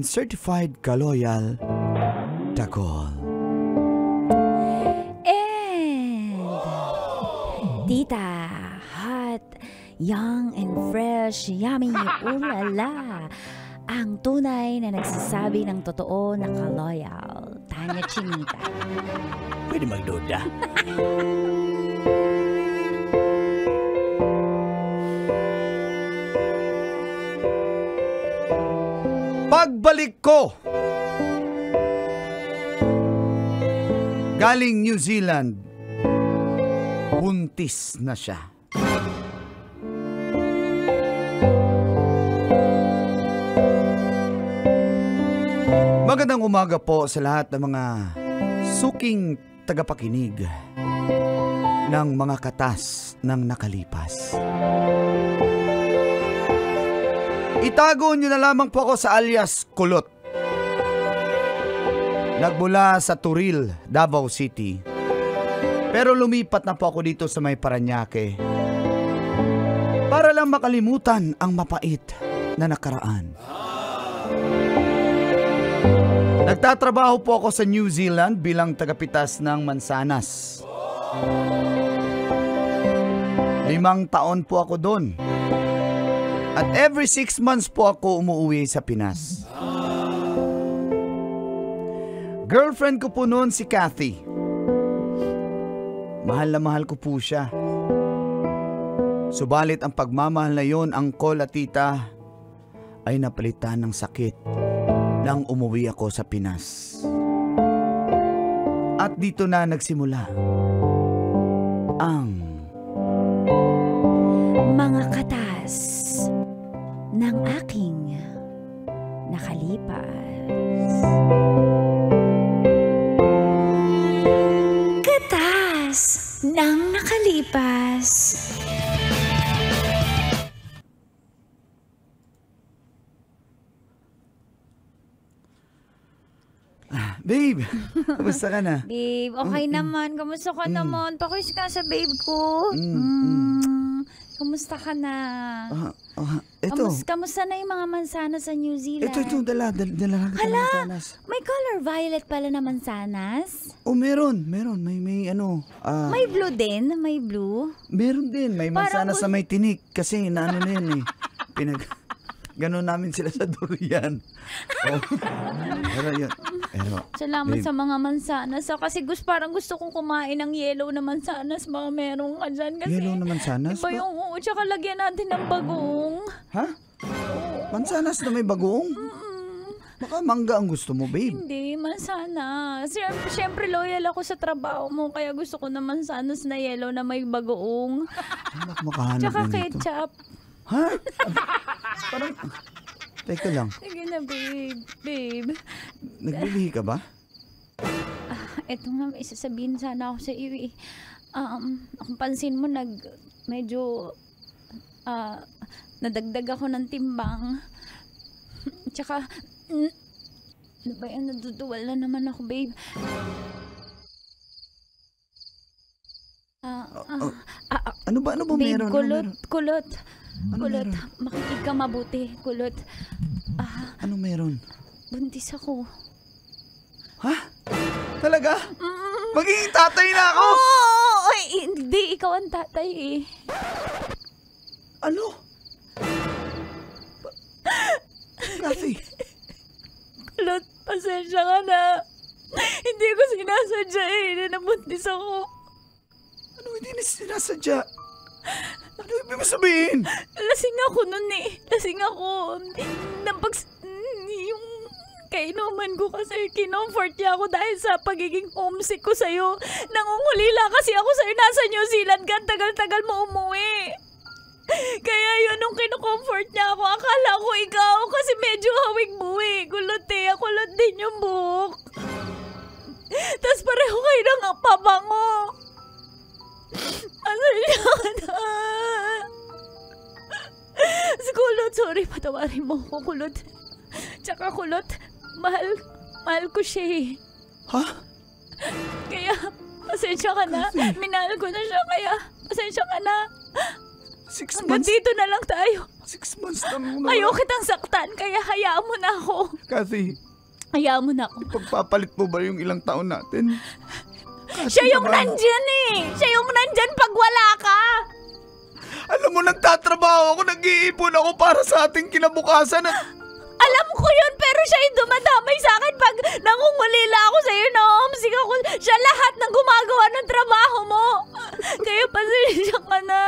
Certified Ka-Loyal, Tagol. And Tita, hot, young and fresh, yummy, ulala. Ang tunay na nagsasabi ng totoo na ka-loyal. Tanya Chinita. Pwede magduda. Pagbalik ko galing New Zealand, buntis na siya. Magandang umaga po sa lahat ng mga suking tagapakinig ng mga katas ng nakalipas. Itago niyo na lamang po ako sa alias Kulot. Nagmula sa Turil, Davao City. Pero lumipat na po ako dito sa may Parañaque para lang makalimutan ang mapait na nakaraan. Nagtatrabaho po ako sa New Zealand bilang tagapitas ng mansanas. 5 taon po ako doon. At every 6 months po ako umuwi sa Pinas. Girlfriend ko po noon si Kathy. Mahal na mahal ko po siya. Subalit ang pagmamahal na yon, angkol at tita, ay napalitan ng sakit nang umuwi ako sa Pinas. At dito na nagsimula ang mga katas ng aking nakalipas. Katas ng nakalipas. Babe, kamusta ka na? Babe, okay naman. Kamusta ka naman? Pakiss ka sa babe ko. Kamusta ka na? Ito. Kamusta na yung mga mansanas sa New Zealand? Ito, dala mansanas. May color violet pala na mansanas? Oh, meron. May ano. May blue din? May blue? Meron din. May mansanas na may tinik. Kasi naano na yan eh. Ganon namin sila sa durian. Oh. Pero yun. Salamat babe, sa mga mansanas. Kasi parang gusto kong kumain ng yellow na mansanas. Baka merong ka dyan. Kasi yellow na mansanas? Iba yung tsaka lagyan natin ng bagoong. Ha? Mansanas na may bagoong? Baka mangga ang gusto mo, babe. Hindi, mansanas. Siyempre loyal ako sa trabaho mo. Kaya gusto ko na mansanas na yellow na may bagoong. Tsaka ketchup. Ha? Parang, teka lang. Sige na, babe. Nagbibihis ka ba? Eto nga, may sasabihin sana ako sa iyo eh. Kung pansin mo, medyo nadagdag ako ng timbang. Tsaka, ano ba yan, naduduwal na naman ako, babe. Ano ba babe, meron? Kulot, makinig ka mabuti, Kulot. Ano meron? Buntis ako. Ha? Talaga? Magiging tatay na ako? Ay, hindi, ikaw ang tatay eh. Ano? Kathy? Kulot, pasensya ka na. Hindi ko sinasadya eh, nabuntis ako. Ano hindi na sinasadya? Ano ibig mo sabihin? Lasing ako nun eh. Lasing ako. Yung kainuman ko kasi kinomfort niya ako dahil sa pagiging homesick ko sa'yo. Nangungulila kasi ako sa'yo. Nasa New Zealand ka. Tagal-tagal mo umuwi. Kaya yun, nung kinukomfort niya ako, akala ko ikaw kasi medyo hawig-buwi. Kulot eh. Kulot din yung buhok. Tapos pareho kayo ng pabango. Pasensya ka na. Kulot, sorry, patawarin mo ko, Kulot. Tsaka Kulot, mahal ko siya eh. Ha? Kaya, pasensya ka na. Minahal ko na siya, kaya pasensya ka na. 6 Hanggang months? dito na lang tayo. 6 months na muna. Ayaw kitang saktan, kaya hayaan mo na ako. Kasi, Hayaan mo na ako. pagpapalit mo ba yung ilang taon natin? Siya yung nandyan Siya yung nandyan pag wala ka. Alam mo, nagtatrabaho ako, nag-iipon ako para sa ating kinabukasan at Alam ko yun, pero siya yung dumadamay sa akin pag nangungulila ako sa'yo na homesick ako. Siya lahat ng gumagawa ng trabaho mo. Kaya pasensya ka na.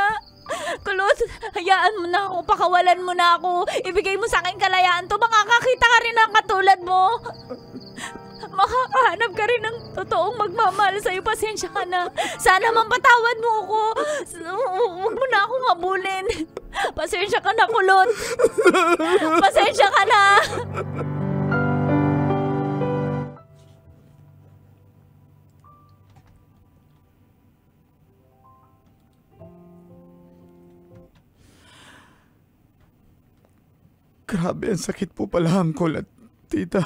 Kulot, hayaan mo na ako, pakawalan mo na ako. Ibigay mo sa akin kalayaan to, makakakita ka rin ng katulad mo. Makakahanap ka rin ng totoong magmamahal sa'yo. Pasensya ka na. Sana mampatawad mo ako. Huwag mo na akong habulin. Pasensya ka na, Kulot. Pasensya ka na. grabe, ang sakit po pala, Uncle at Tita.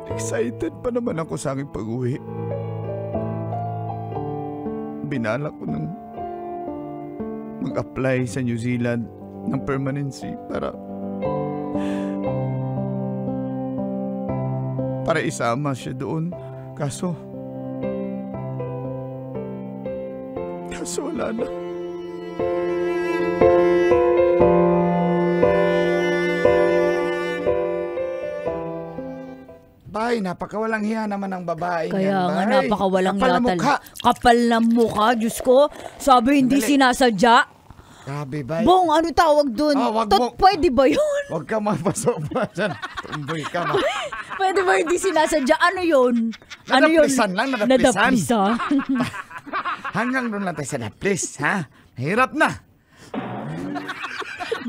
Excited pa naman ako sa aking pag-uwi. Binalak ko ng mag-apply sa New Zealand ng permanency para isama siya doon. Kaso wala na. Bay, napakawalang hiya naman ng babae. Kaya nga, napakawalang kapal na hiya mukha. Kapal na mukha, Diyos ko. Sabi hindi Dali. sinasadya. Grabe, Bay. Bong, ano tawag dun? Wag mo. Pwede ba yun? Huwag ka mapasopa dyan. Tumboy ka na. Pwede ba hindi sinasadya? Ano yun? Ano yun? Nadaplisan lang, nadaplisan. Nadaplisan. Hanggang doon lang tayo sa naplis, ha? Hirap na.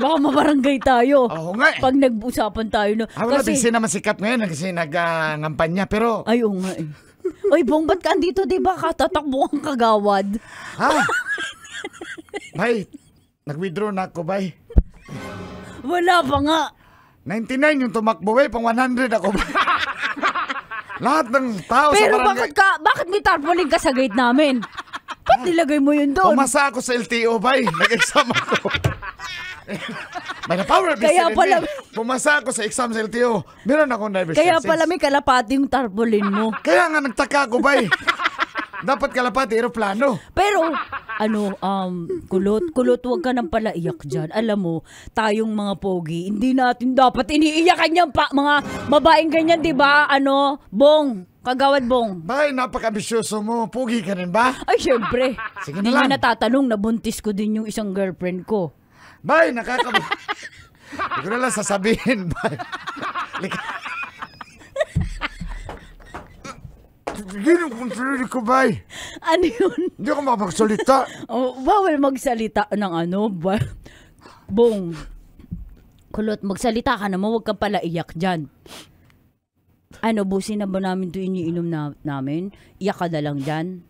Baka mabarangay tayo. Oo nga eh. Pag nag-usapan tayo. No? Wala din naman sikat ngayon kasi nag-ngampanya, pero... Ay, oo nga eh. Oy, Bong, ba't ka andito, diba? Katatakbo ang kagawad. Ha? Bay, nag-withdraw na ako, Bay. Wala pa nga. 99 yung tumakbo, Bay. Pang 100 ako, Bay. Lahat ng tao Pero sa barangay. bakit may tarpaulin ka sa gate namin? Ba't nilagay mo yun doon? Pumasa ako sa LTO, Bay. Nag-exam ako. May na-power Kaya pala- Pumasa ako sa exam sa LTO. Meron akong driver's Kaya license. pala may kalapati yung tarpaulin mo. Kaya nga nagtaka ako, Bay. Dapat kalapati, aeroplano. Pero, kulot, wag ka nang pala iyak dyan. Alam mo, tayong mga pogi, hindi natin dapat iniiyakan yung mga babaeng ganyan, di ba? Bong, kagawad Bong. Bay, napaka-ambisyoso mo. Pugi ka rin ba? Ay, syempre. Sige Hindi na nga lang. natatanong, nabuntis ko din yung isang girlfriend ko. Bay, Hindi ko na lang sasabihin, Bay. Gino kung sarili ko, Bay. Ano yun? Hindi ako makapagsalita. Bawal magsalita ng Bong. Kulot, magsalita ka naman, wag ka pala iyak dyan. Busin na ba namin ito iniinom namin? Iyak ka na lang dyan.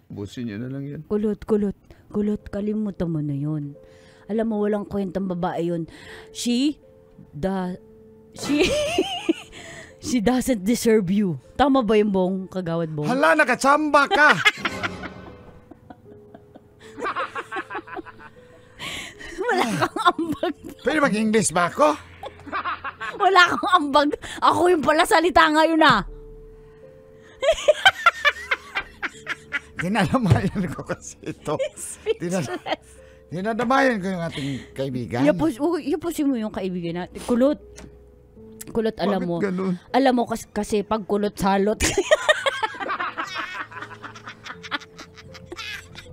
Busin niyo na lang yan. Kulot, kalimutan mo na yun. Alam mo, walang kwentang babae yun. She doesn't deserve you. Tama ba yung Bong, kagawad Bong? Hala, nakatsamba ka. Wala kang ambag. Pwede mag-English ba ako? Wala kang ambag. Ako yung pala salita ngayon Dinadamayan ko kasi ito. Dinadamayan ko yung ating kaibigan. Yapusin mo yung kaibigan natin. Kulot, alam mo. Bakit ganun? Alam mo kasi pag kulot salot.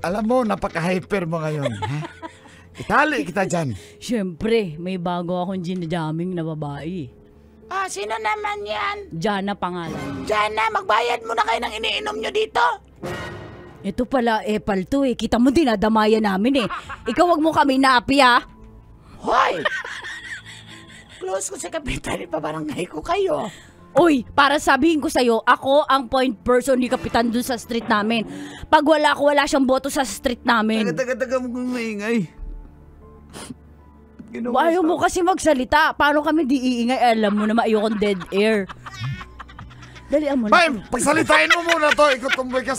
Alam mo, napaka-hyper mo ngayon. Ha? Itali kita dyan. Siyempre, may bago akong ginajaming na babae. Sino naman yan? Jana pangalan. Jana, magbayad muna kayo ng iniinom nyo dito. Ito pala, epal to eh. Kita mo, dinadamayan namin eh. Ikaw wag mo kami naapi Hoy! Close ko sa kapitan, ipabarangay ko kayo. Uy, para sabihin ko sa'yo, ako ang point person ni Kapitan dun sa street namin. Pag wala siyang boto sa street namin. Taga mo kung maingay. Ayaw mo kasi magsalita. Paano kami di iingay? Alam mo naman, ayokong dead air. Dalian mo Bay, na. pagsalitain mo muna to. Ikaw tumboy ka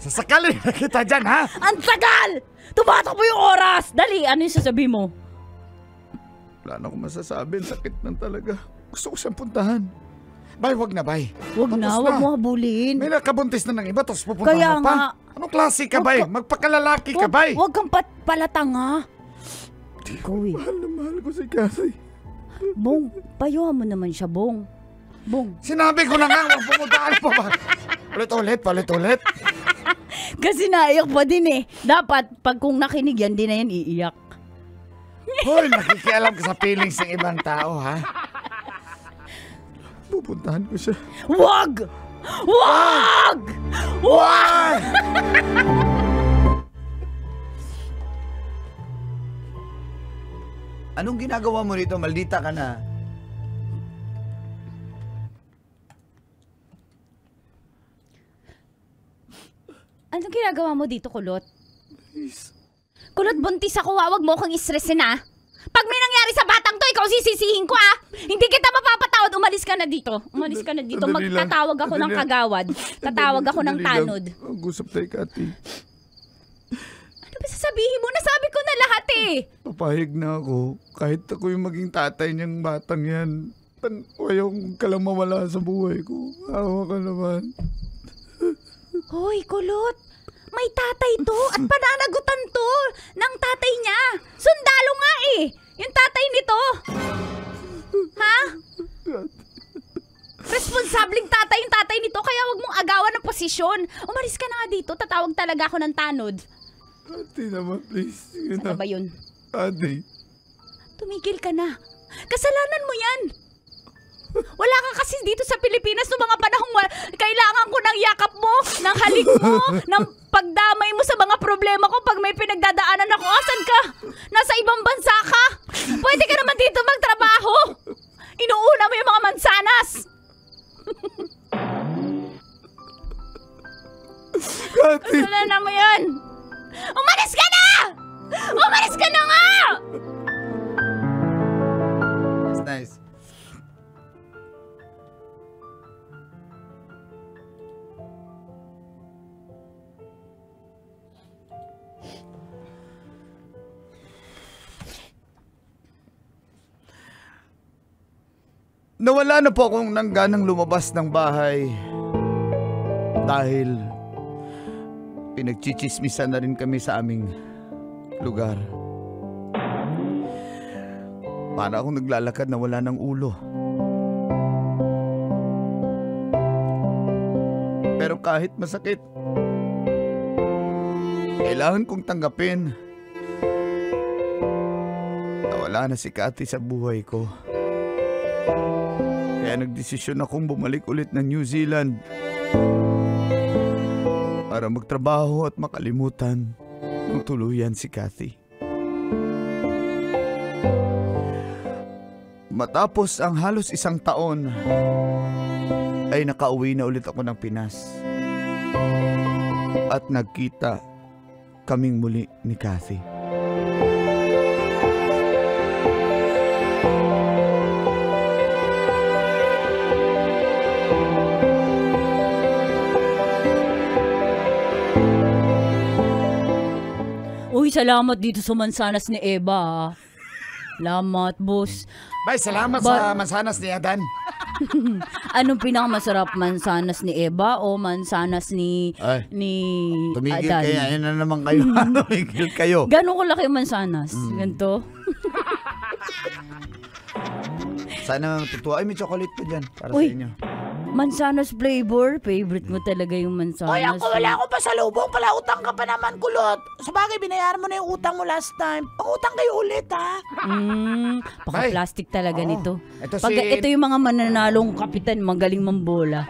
Sasakalin na kita dyan, ha? Ang tagal! Tumatakbo yung oras! Dali, ano yung sasabihin mo? Wala na akong masasabi. Sakit na talaga. Gusto ko siyang puntahan. Bay, wag na, Bay. Wag na, wag mo habulin. May nakabuntis na ng iba, tapos pupunta Kaya mo pa. nga. Anong klase ka, Bay? Magpakalalaki ka, Bay. Wag kang palatanga. Ikaw eh. Mahal na mahal ko si Cassie. Bong, payuhan mo naman siya, Bong. Bong. Sinabi ko na nga, huwag pumuntaan pa ba? Palit-ulit. Kasi naiyak pa din eh. Dapat, pag kung nakinig yan, di na yan iiyak. Hoy, nakikialam ka sa feelings ng ibang tao, ha? Pupuntahan ko siya. Wag! Wag! Wag! Anong ginagawa mo rito? Maldita ka na. Anong ginagawa mo dito, Kulot? Kulot, buntis ako, wag mo akong istressin, ah. Pag may nangyari sa batang to, ikaw sisisihin ko, ah. Hindi kita mapapatawad, umalis ka na dito. Umalis ka na dito, magtatawag ako ng kagawad. Tatawag ako ng tanod. Mag-usap tayo, Kati. Ano ba sasabihin mo? Nasabi ko na lahat, eh. Papayag na ako. Kahit ako yung maging tatay niyang batang yan. Ayaw ka lang mawala sa buhay ko. Awa ka naman. Hoy, Kulot. May tatay to at pananagutan to ng tatay niya. Sundalo nga eh. Yung tatay nito. Ha? Responsabling tatay yung tatay nito kaya wag mong agawan ng posisyon. Umalis ka na nga dito. Tatawag talaga ako ng tanod. Ate naman, please. Sige Ano na. ba yun? Ate. Tumigil ka na. Kasalanan mo yan. Wala ka kasi dito sa Pilipinas noong mga panahong kailangan ko ng yakap mo, ng halik mo, ng pagdamay mo sa mga problema ko pag may pinagdadaanan ako. Asan ka? Nasa ibang bansa ka? Pwede ka naman dito magtrabaho. Inuuna mo yung mga mansanas. Kati. Kasalanan mo yan. Umalis ka na! Umalis ka na nga! That's nice. Nawala na po akong nangganang lumabas ng bahay dahil pinagchichismisan na rin kami sa aming lugar. Para akong naglalakad na wala ng ulo. Pero kahit masakit, kailangan kong tanggapin na wala na si Kati sa buhay ko. Kaya nagdesisyon akong bumalik ulit ng New Zealand para magtrabaho at makalimutan ng tuluyan si Kathy. Matapos ang halos 1 taon, ay nakauwi na ulit ako ng Pinas. At nagkita kaming muli ni Kathy. Uy, salamat dito sa mansanas ni Eva, ha? Salamat, boss. Bay, salamat sa mansanas ni Adan. Anong pinakamasarap, mansanas ni Eva o mansanas ni Ay, tumigil Adan? kayo. Ayun na naman kayo. Tumigil kayo. Gano'n ko laki yung mansanas? Ganito? Sana tutuwa. Ay, may chocolate po dyan para Uy. sa inyo. Mansanas flavor? Favorite mo talaga yung mansanas. Hoy, ako wala akong pasalubong. Palautang ka pa naman, Kulot. Sa bagay, binayaran mo na yung utang mo last time. Pangutang kayo ulit, ha? Paka-plastic talaga Oo. nito. Ito Ito yung mga mananalong kapitan, magaling mambola.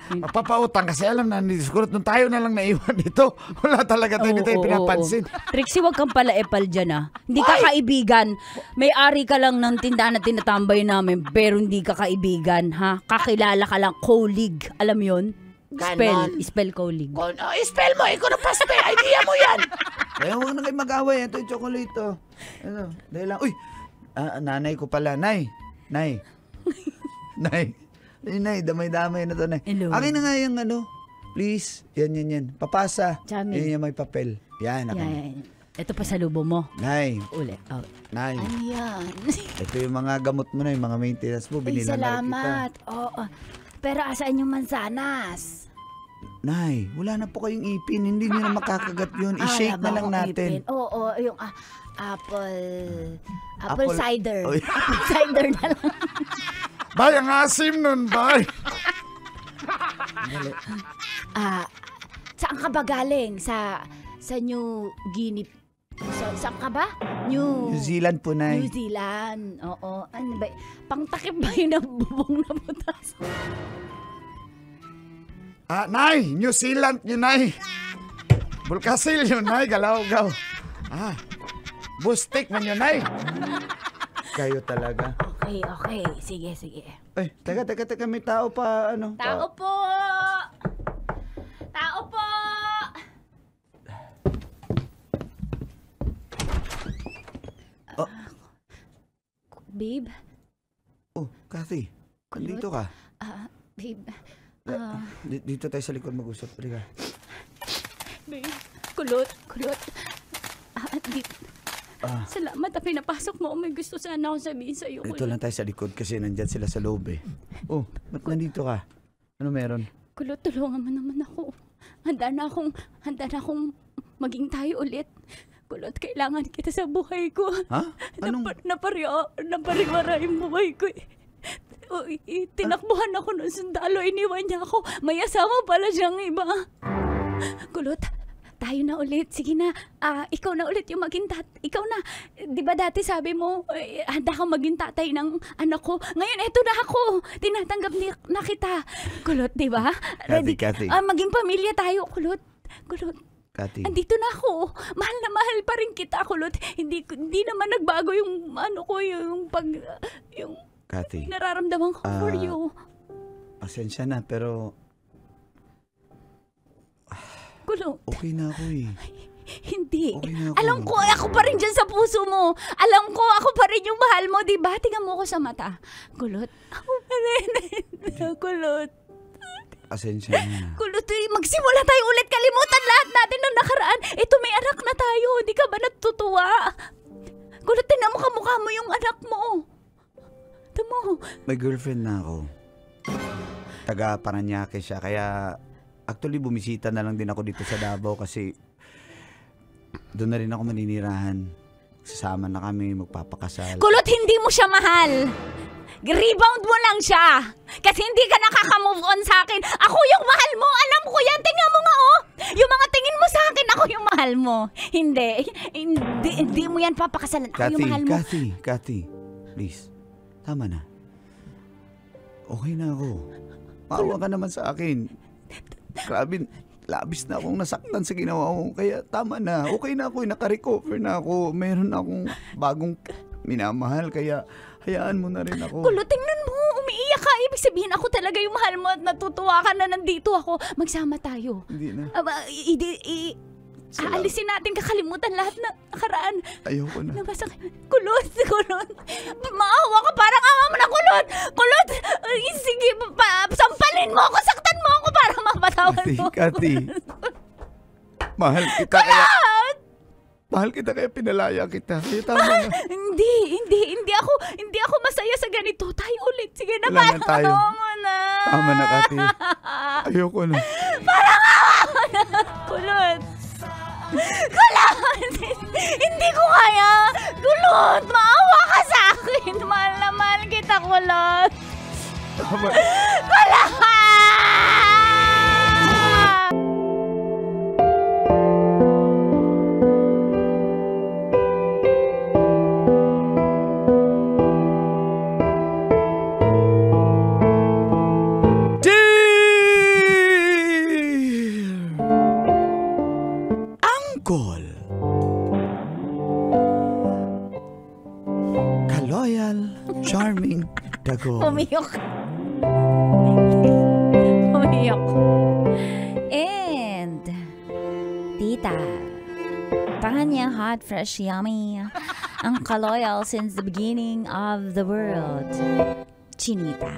Magpapautang kasi alam na ni Discord nung tayo na lang naiwan dito. Wala talaga tayo dito yung pinapansin. Trixie, wag kang pala epal dyan, ha. Hindi ka kaibigan. May-ari ka lang ng tindahan na tinatambay namin, pero hindi ka kaibigan, ha. Kakilala ka lang, colleague. Alam yon? Ganon. Spell colleague. Spell mo, ikaw na pa-spell. Idea mo yan. Kaya huwag na kayo mag-away. Ito yung chocolate. Ano, dahil lang. Uy! Nanay ko pala. Nay. Nay. Nay. Nay, damay-damay na to, Nay. Hello. Akin na nga yung Please. Yan. Papasa. Chami. Yan may papel. Yan. Yan. Ito pa sa lubo mo. Nay. Uli. Oh. Nay. Ano yan? Ito yung mga gamot mo na, yung mga maintenance mo. Ay, Binilan na rin kita. salamat. Oo. Pero asaan yung mansanas? Nay, wala na po kayong ipin. Hindi nyo na makakagat yun. I-shake na lang natin. Oo, yung apple Apple- cider. Oy. Apple cider na lang. Bay, ang asim nun, bay. Saan ka ba galing? Sa New Guinea? Saan ka ba? New Zealand po, Nay. New Zealand. Oo. Ano ba? Pangtakip ba yung nabubong na butas? Nay, New Zealand yun, Nay. Bulkasil yun, Nay. Galaw-gaw. Bustik man yun, Nay. Kayo talaga. Okay. Sige. Ay, teka. May tao pa, ano? Tao po! Babe? Oh, Kathy. Dito ka. Babe. Dito tayo sa likod mag-usap. Halika. Babe. Kulot. Salamat na pinapasok mo. May gusto sana akong sabihin sa'yo. Dito lang tayo sa likod kasi nandyan sila sa loob eh. Oh, ba't nandito ka? Ano meron? Kulot, tulungan mo naman ako. Handa na akong maging tayo ulit. Kulot, kailangan kita sa buhay ko. Ha? Anong? Napariwara yung buhay ko eh. Tinakbuhan ako ng sundalo, iniwan niya ako. May asawa pala siyang iba. Kulot, tayo na ulit. Sige na, ikaw na ulit yung maging ikaw na. Di ba dati sabi mo, handa kang maging tatay ng anak ko. Ngayon, eto na ako. Tinatanggap na kita. Kulot, di ba? Kathy. Maging pamilya tayo, Kulot. Kathy. Andito na ako. Mahal na mahal pa rin kita, Kulot. Hindi naman nagbago yung yung Kathy. nararamdaman ko for you. Pasensya na, pero Kulot. okay na ako eh. Hindi. Okay na ako. Alam ko, ako pa rin dyan sa puso mo. Alam ko, ako pa rin yung mahal mo, di ba? Tingnan mo ko sa mata. Kulot. Ako pa rin. Kulot. Pasensya na. Kulot, magsimula tayo ulit. Kalimutan lahat natin ng nakaraan. Ito, may anak na tayo. Di ka ba natutuwa? Kulot, tingnan mo kamukha mo yung anak mo. Tamo. May girlfriend na ako. Taga Paranaque siya. Kaya actually bumisita na lang din ako dito sa Davao kasi doon na rin ako maninirahan. Sasama na kami, magpapakasal. Kulot, hindi mo siya mahal. Rebound mo lang siya. Kasi hindi ka nakaka-move on sa akin. Ako yung mahal mo. Alam ko yan. Tingnan mo nga, oh. Yung mga tingin mo sa akin, ako yung mahal mo. Hindi mo yan papakasalan. Ako yung mahal mo. Kathy, please. Tama na. Okay na ako. Maawa ka naman sa akin. Grabe, labis na akong nasaktan sa ginawa ko. Kaya tama na. Okay na ako. Naka-recover na ako. Meron akong bagong minamahal. Kaya hayaan mo na rin ako. Kulot, tingnan mo. Umiiyak ka. Ibig sabihin ako talaga yung mahal mo at natutuwa ka na nandito ako. Magsama tayo. Hindi na. Aalisin natin, kakalimutan lahat na nakaraan. Ayoko na. Kulot. Maawa ka, parang awa mo na, Kulot. Kulot, sige, sampalin mo ako, saktan mo ako para mapatawan mo. Kathy. Mahal kita kaya pinalaya kita. Kaya tama na. Hindi ako masaya sa ganito. Tayo ulit. Sige na, Wala na tayo. mo na. Tama na, Kathy. Ayoko na. Parang awa mo na. Kulot. Hindi ko kaya. Kulot, maawa ka sa akin. Mahal na mahal kita, Kulot. Tama. Kulot! Ka-loyal, charming, dago. Umiyok. And, tita, Tanya Hot Fresh Yummy, ang ka-loyal since the beginning of the world, Chinita.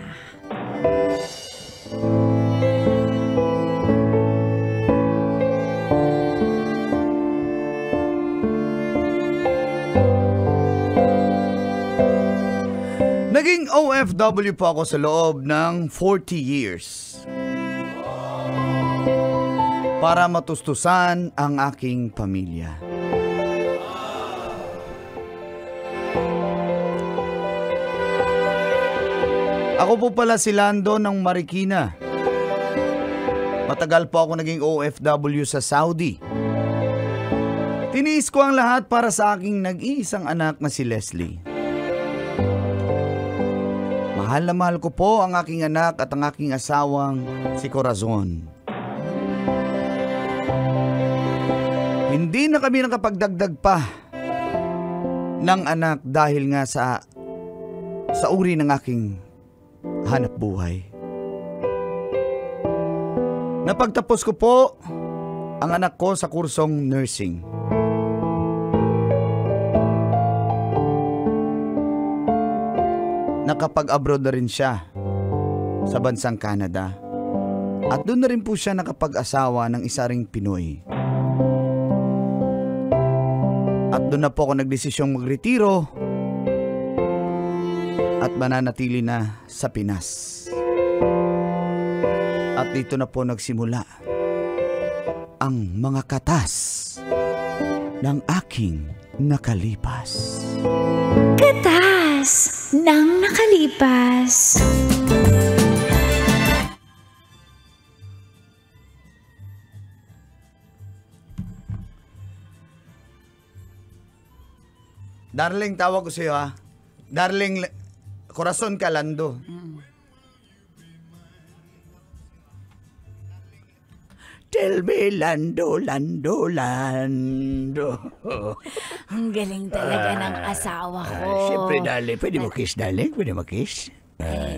Naging OFW po ako sa loob ng 40 years. Para matustusan ang aking pamilya. Ako po pala si Lando ng Marikina. Matagal po ako naging OFW sa Saudi. Tiniis ko ang lahat para sa aking nag-iisang anak na si Leslie. Mahal na mahal ko po ang aking anak at ang aking asawang si Corazon. Hindi na kami nakapagdagdag pa ng anak dahil nga sa uri ng aking hanap buhay. Napagtapos ko po ang anak ko sa kursong nursing. Nakapag-abroad na rin siya sa bansang Canada. At doon na rin po siya nakapag-asawa ng isa ring Pinoy. At doon na po ako nagdesisyong magretiro at mananatili na sa Pinas. At dito na po nagsimula ang mga katas ng aking nakalipas. Katas ng nakalipas. Darling, tawag ko sa'yo ha. Darling, Corazon ka, Lando. Tell me, Lando, Lando, Lando. Ang galing talaga ng asawa ko. Siyempre, darling. Pwede mo kiss, darling? Pwede mo kiss?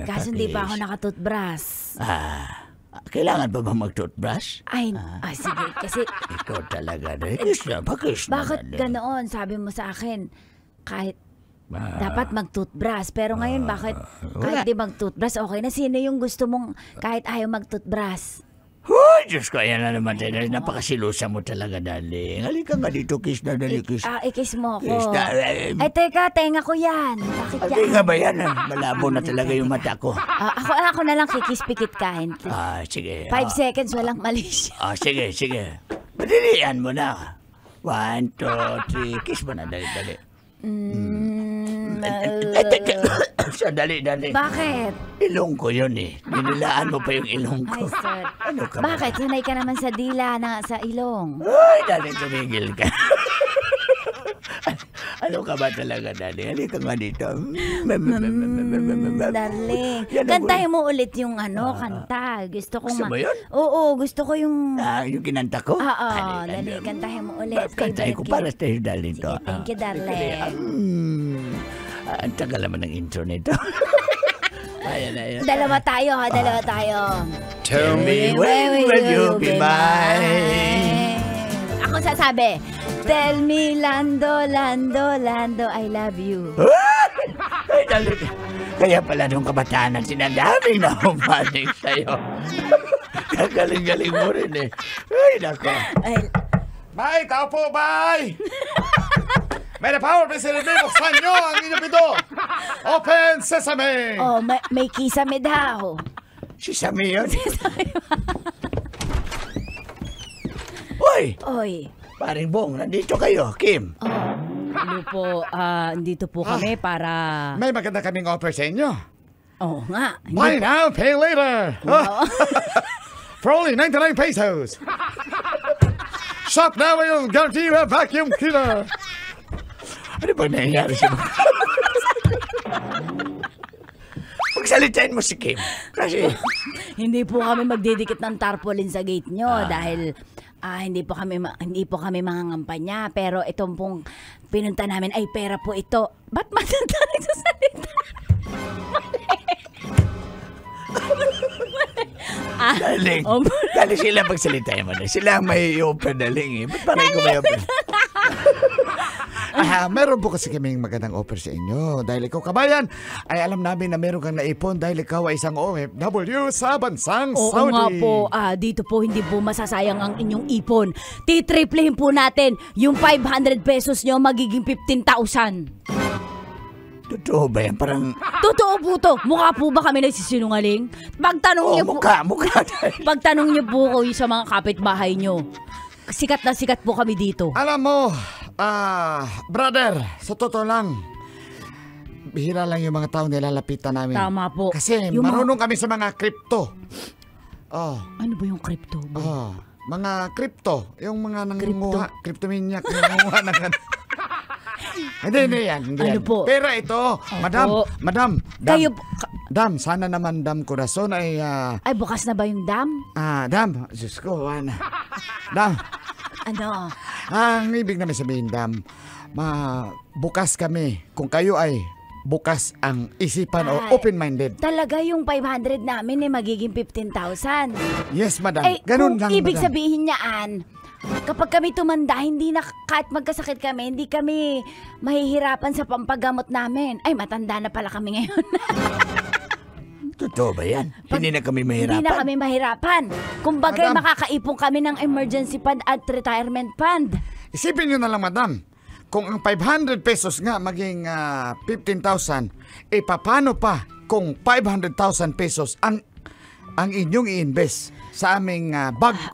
Kaso hindi pa ako nakatoothbrush. Kailangan ba bang mag-toothbrush? Sige. Kasi Ikaw talaga, darling. Kiss na, pa-kiss na. bakit ganoon? Sabi mo sa akin, kahit dapat mag-toothbrush. Pero ngayon, bakit kahit di mag-toothbrush, okay na? Sino yung gusto mong kahit ayaw mag-toothbrush? Hoy, Diyos ko, ayan na naman tayo. Napakasilusa mo talaga, darling. Halika nga dito, kiss na, darling, kiss. I-kiss mo ako. Kiss na. Ay, teka, tenga ko yan. Bakit yan? Hindi nga ba yan? Malabo na talaga yung mata ko. Ako na lang kikis-pikit kain. Sige. 5 seconds, walang mali siya. Sige. Madalian mo na. 1, 2, 3. Kiss mo na, dali. Dali. Bakit? Ilong ko yun eh. Nilalaan mo pa yung ilong ko. Ay, sir. Ano ka ba? Bakit? Sanay ka naman sa dila na sa ilong. Ay, dali, tumigil ka. Ano ka ba talaga, dali? Halika nga dito. Darling. Yan ang- Kantahin mo ulit yung kanta. Gusto ko Gusto mo yun? Oo, gusto ko yung... Yung kinanta ko? Dali, kantahin mo ulit. Kantahin ko para sa'yo, dali to. Sige, thank you, darling. Ang tagal naman ng intro nito. Ayan. Dalawa tayo. Tell me when will you be mine? Ako sasabi, tell me, Lando, I love you. Ay, dali. Kaya pala nung kabataan na sinadaming na humaling sa'yo. Kagaling-galing mo rin eh. Ay, nako. Bye, tao po, bye! May na power, Mr. Rebe, buksan nyo ang inyong pito. Open sesame! Oh, may kisame daw. Sesame yun? Oy. Paring Bong, nandito kayo, Kim. Ano po, dito po kami para... May maganda kaming offer sa inyo. Oo nga. Buy now, pay later. For only 99 pesos. Shop now yung guarantee vacuum cleaner. Ano ba nangyayari sa mga? Pagsalitain mo si Kim. Kasi... Hindi po kami magdidikit ng tarpaulin sa gate nyo dahil hindi po kami mangangampanya. Pero itong pong pinunta namin ay pera po ito. Ba't matanda nagsasalita? Daling. Dali sila pagsalitain mo na. Sila ang may open daling eh. Ba't parang ko may open? Meron po kasi kaming magandang offer sa inyo. Dahil ikaw, kabayan, ay alam namin na meron kang naipon dahil ikaw ay isang OFW sa bansang Oo Saudi. nga po, dito po hindi po masasayang ang inyong ipon. Titriplehin po natin yung 500 pesos nyo magiging 15,000. Totoo ba yan? Parang, Totoo po to. Mukha po ba kami nagsisinungaling? Pagtanong niyo po, mukha. pagtanong niyo po ko sa mga kapitbahay niyo. Sikat na sikat po kami dito. Alam mo, brother, sa totoo lang, bihira lang yung mga tao nilalapitan namin. Tama po. Kasi Yung marunong kami sa mga crypto. Ano ba yung crypto? Mga crypto. Yung mga nangunguha. Cryptomaniac. Nangunguha ng... Hindi yan. Ano po? Pero ito, madam. Kayo po, Dam, sana naman Dam Corazon ay... ay, bukas na ba yung dam? Dam, Diyos ko, Dam, Ano? ang ibig namin sabihin, Dam, bukas kami. Kung kayo ay bukas ang isipan o Ay. open-minded. Talaga yung 500 namin magiging 15,000. Yes, madam. Eh, Ganun kung lang, ibig madam. sabihin niyaan, kapag kami tumanda, hindi na, kahit magkasakit kami, hindi kami mahihirapan sa pampagamot namin. Ay, matanda na pala kami ngayon. Totoo ba yan? Hindi na kami Hindi na kami mahirapan. Kumbaga, Madam. makakaipon kami ng emergency fund at retirement fund. Isipin nyo na lang, madam. Kung ang 500 pesos nga maging 15,000, paano pa kung 500,000 pesos ang inyong i-invest sa aming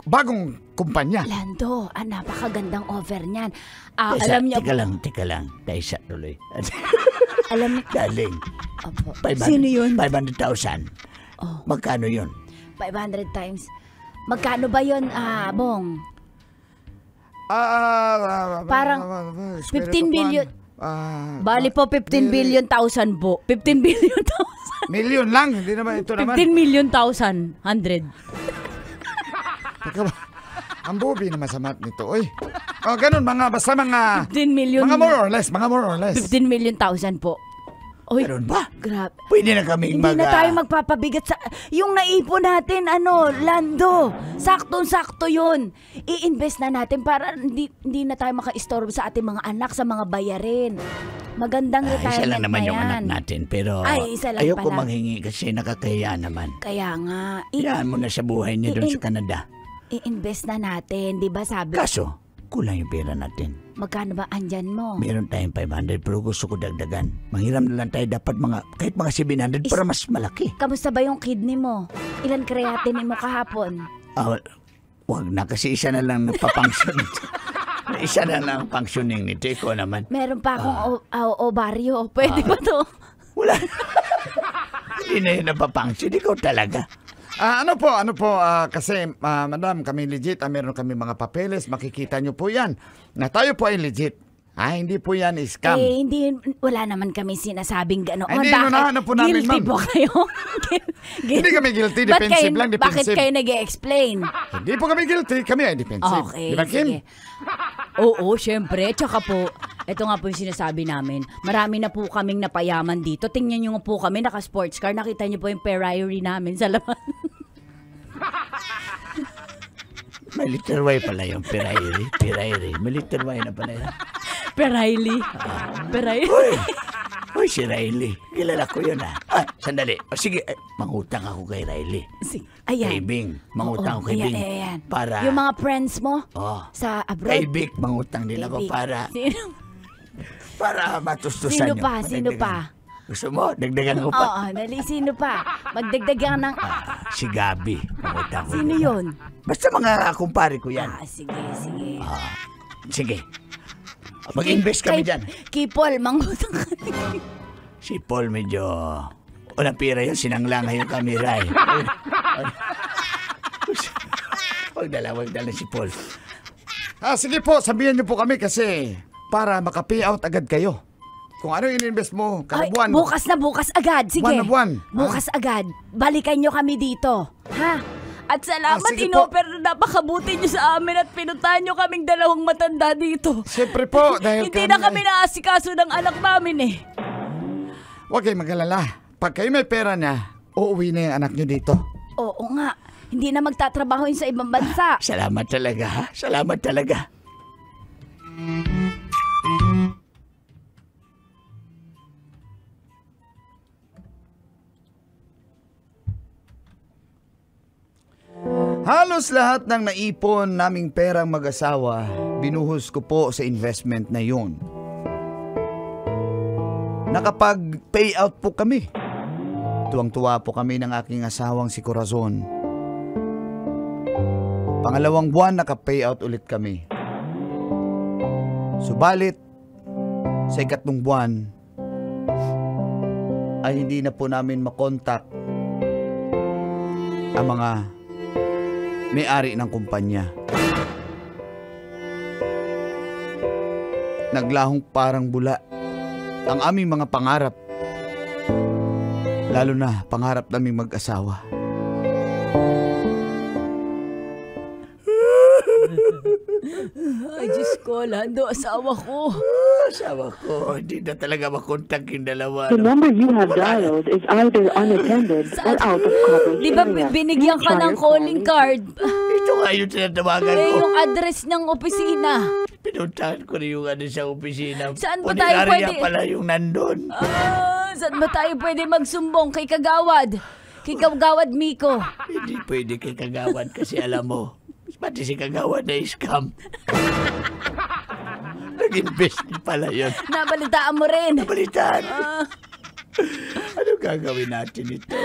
bagong kumpanya? Lando, napakagandang offer niyan. Alam niyo, Teka lang. Taisa tuloy. alam Darling, Opo. 500, Sino yun? 500,000. Magkano yun? 500 times. Magkano ba yun, Bong? Parang 15 billion. Bali po, 15 billion thousand po. 15 billion thousand. Million lang, hindi naman ito 15 naman. million thousand. 100. Teka ba? Ang bubi naman sa math nito, oy. Ganun, basta mga 15 million. mga more or less. 15 million thousand po. Oy, Ganun ba? grabe. Pwede na kaming Hindi na tayo magpapabigat sa... Yung naipon natin, Lando, saktong-sakto yun. I-invest na natin para hindi na tayo maka-istorbo sa ating mga anak, sa mga bayarin. Magandang retirement isa lang naman na yung yan. anak natin. Pero Ay, isa lang ayoko pala. manghingi kasi nakakaya naman. Kaya nga, Hayaan mo na sa buhay niya doon sa Canada. i-invest na natin, di ba sabi? Kaso, kulang yung pera natin. Magkano ba andyan mo? Meron tayong 500 pero gusto ko dagdagan. Manghiram na lang tayo dapat kahit mga 700 para mas malaki. Kamusta ba yung kidney mo? Ilan creatinine mo kahapon? Wag na kasi isa na lang nagpa-function. Isa na lang ang functioning nito. Ikaw naman. Meron pa akong ovaryo. Pwede ba to? Wala. Hindi na yun nagpa-function. Ikaw talaga. Ano po, kasi madam, kami legit, meron kami mga papeles, makikita nyo po yan, na tayo po ay legit. Hindi po yan scam. Hindi, wala naman kami sinasabing gano'n. Hindi, ano po namin, guilty ma'am. po kayo? Hindi kami guilty, Ba't defensive lang, Bakit defensive. kayo nag-explain? Hindi po kami guilty, kami ay defensive. Okay, Di ba, Kim? sige. Oo, syempre. Tsaka po, ito nga po yung sinasabi namin. Marami na po kaming napayaman dito. Tingnan nyo po kami, naka-sports car. Nakita nyo po yung Ferrari namin sa laman. May little Y pala yung Ferrari. May little Y na pala yan. Ferrari. Ferrari. Uy, si Riley. Kilala ko yun sandali. Sige, mangutang ako kay Riley. Ayan. Kay Bing. Mangutang ako kay Bing. Ayan. Para... Yung mga friends mo sa Kay abroad. Vic, mangutang din ako Vic. para... Sino? Para matustusan nyo. Sino pa? Gusto mo? Dagdagan ko pa. Oo, dali. Sino pa? Magdagdag ka ng... Si Gabi. Mangutang ko. Sino yun? Basta mga kumpare ko yan. Sige. Sige. Mag-invest kami dyan. Kay Paul, mangutang ka. Si Paul medyo... Walang pira yun. Sinangla ngayon kamera eh. Wag dala si Paul. Sige po, sabihan nyo po kami kasi para maka-pay out agad kayo. Kung ano in-invest mo, kada Ay, buwan. bukas agad. Sige. Buwan na buwan. Bukas agad. Balikan nyo kami dito. Ha? At salamat, sige po. inoper na napakabuti nyo sa amin at pinuntahan nyo kaming dalawang matanda dito. Siyempre po, dahil Hindi na kami naasikaso ng anak namin eh. Huwag kayong mag-alala. Pag kayo may pera na, uuwi na yung anak nyo dito. Oo nga. Hindi na magtatrabaho yun sa ibang bansa. Salamat talaga ha. Salamat talaga. Halos lahat ng naipon naming perang mag-asawa, binuhos ko po sa investment na yun. nakapag-payout po kami. Tuwang-tuwa po kami ng aking asawang si Corazon. Pangalawang buwan, naka-payout ulit kami. Subalit, sa ikatlong buwan, ay hindi na po namin makontak ang mga may-ari ng kumpanya. Naglahong parang bula ang aming mga pangarap. Lalo na pangarap naming mag-asawa. Ay, Diyos ko, Lando, asawa ko. Asawa ko, hindi na talaga makontak yung dalawa. The number you have dialed is either unattended or out of coverage Di ba area. binigyan ka Please try ng your calling card? Ito nga yung tinatawagan Eh, ko. yung address ng opisina. Pinuntahan ko rin yung sa opisina. Saan ba tayo Ordinarya pwede- pala yung nandun. Saan ba tayo pwede magsumbong kay Kagawad? Kay Kagawad Miko. Hindi pwede kay Kagawad kasi alam mo, pati si Kagawad na scam. Nag-invest din pala yun. Nabalitaan mo rin. Balitaan. Ano gagawin natin ito?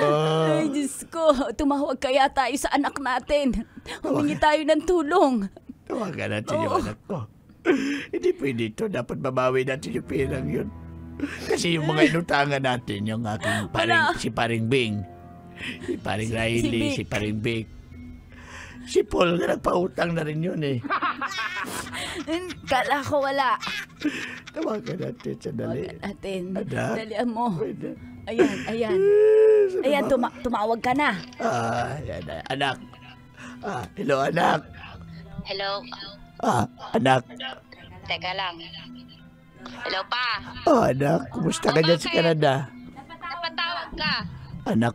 Ay, Diyos ko. Tumawag kaya tayo sa anak natin. Humingi tayo ng tulong. Tawagan natin yung anak ko. Hindi pwede ito. Dapat babawi natin yung perang yun. Kasi yung mga inutangan natin, yung aking paring, si Paring Bing, si Paring Riley, si Paring Vic, si Paul na nagpautang na rin yun eh. Kala ko wala. Tawagan natin, sandali. Atin. Anak. Dalian mo. Pwede. Ayan, ayan. Ayan, tumawag ka na. Yan, anak. Hello, anak. Hello? Anak. Teka lang. Hello pa? Anak, kumusta ka dyan sa Canada? Napatawag ka. Anak,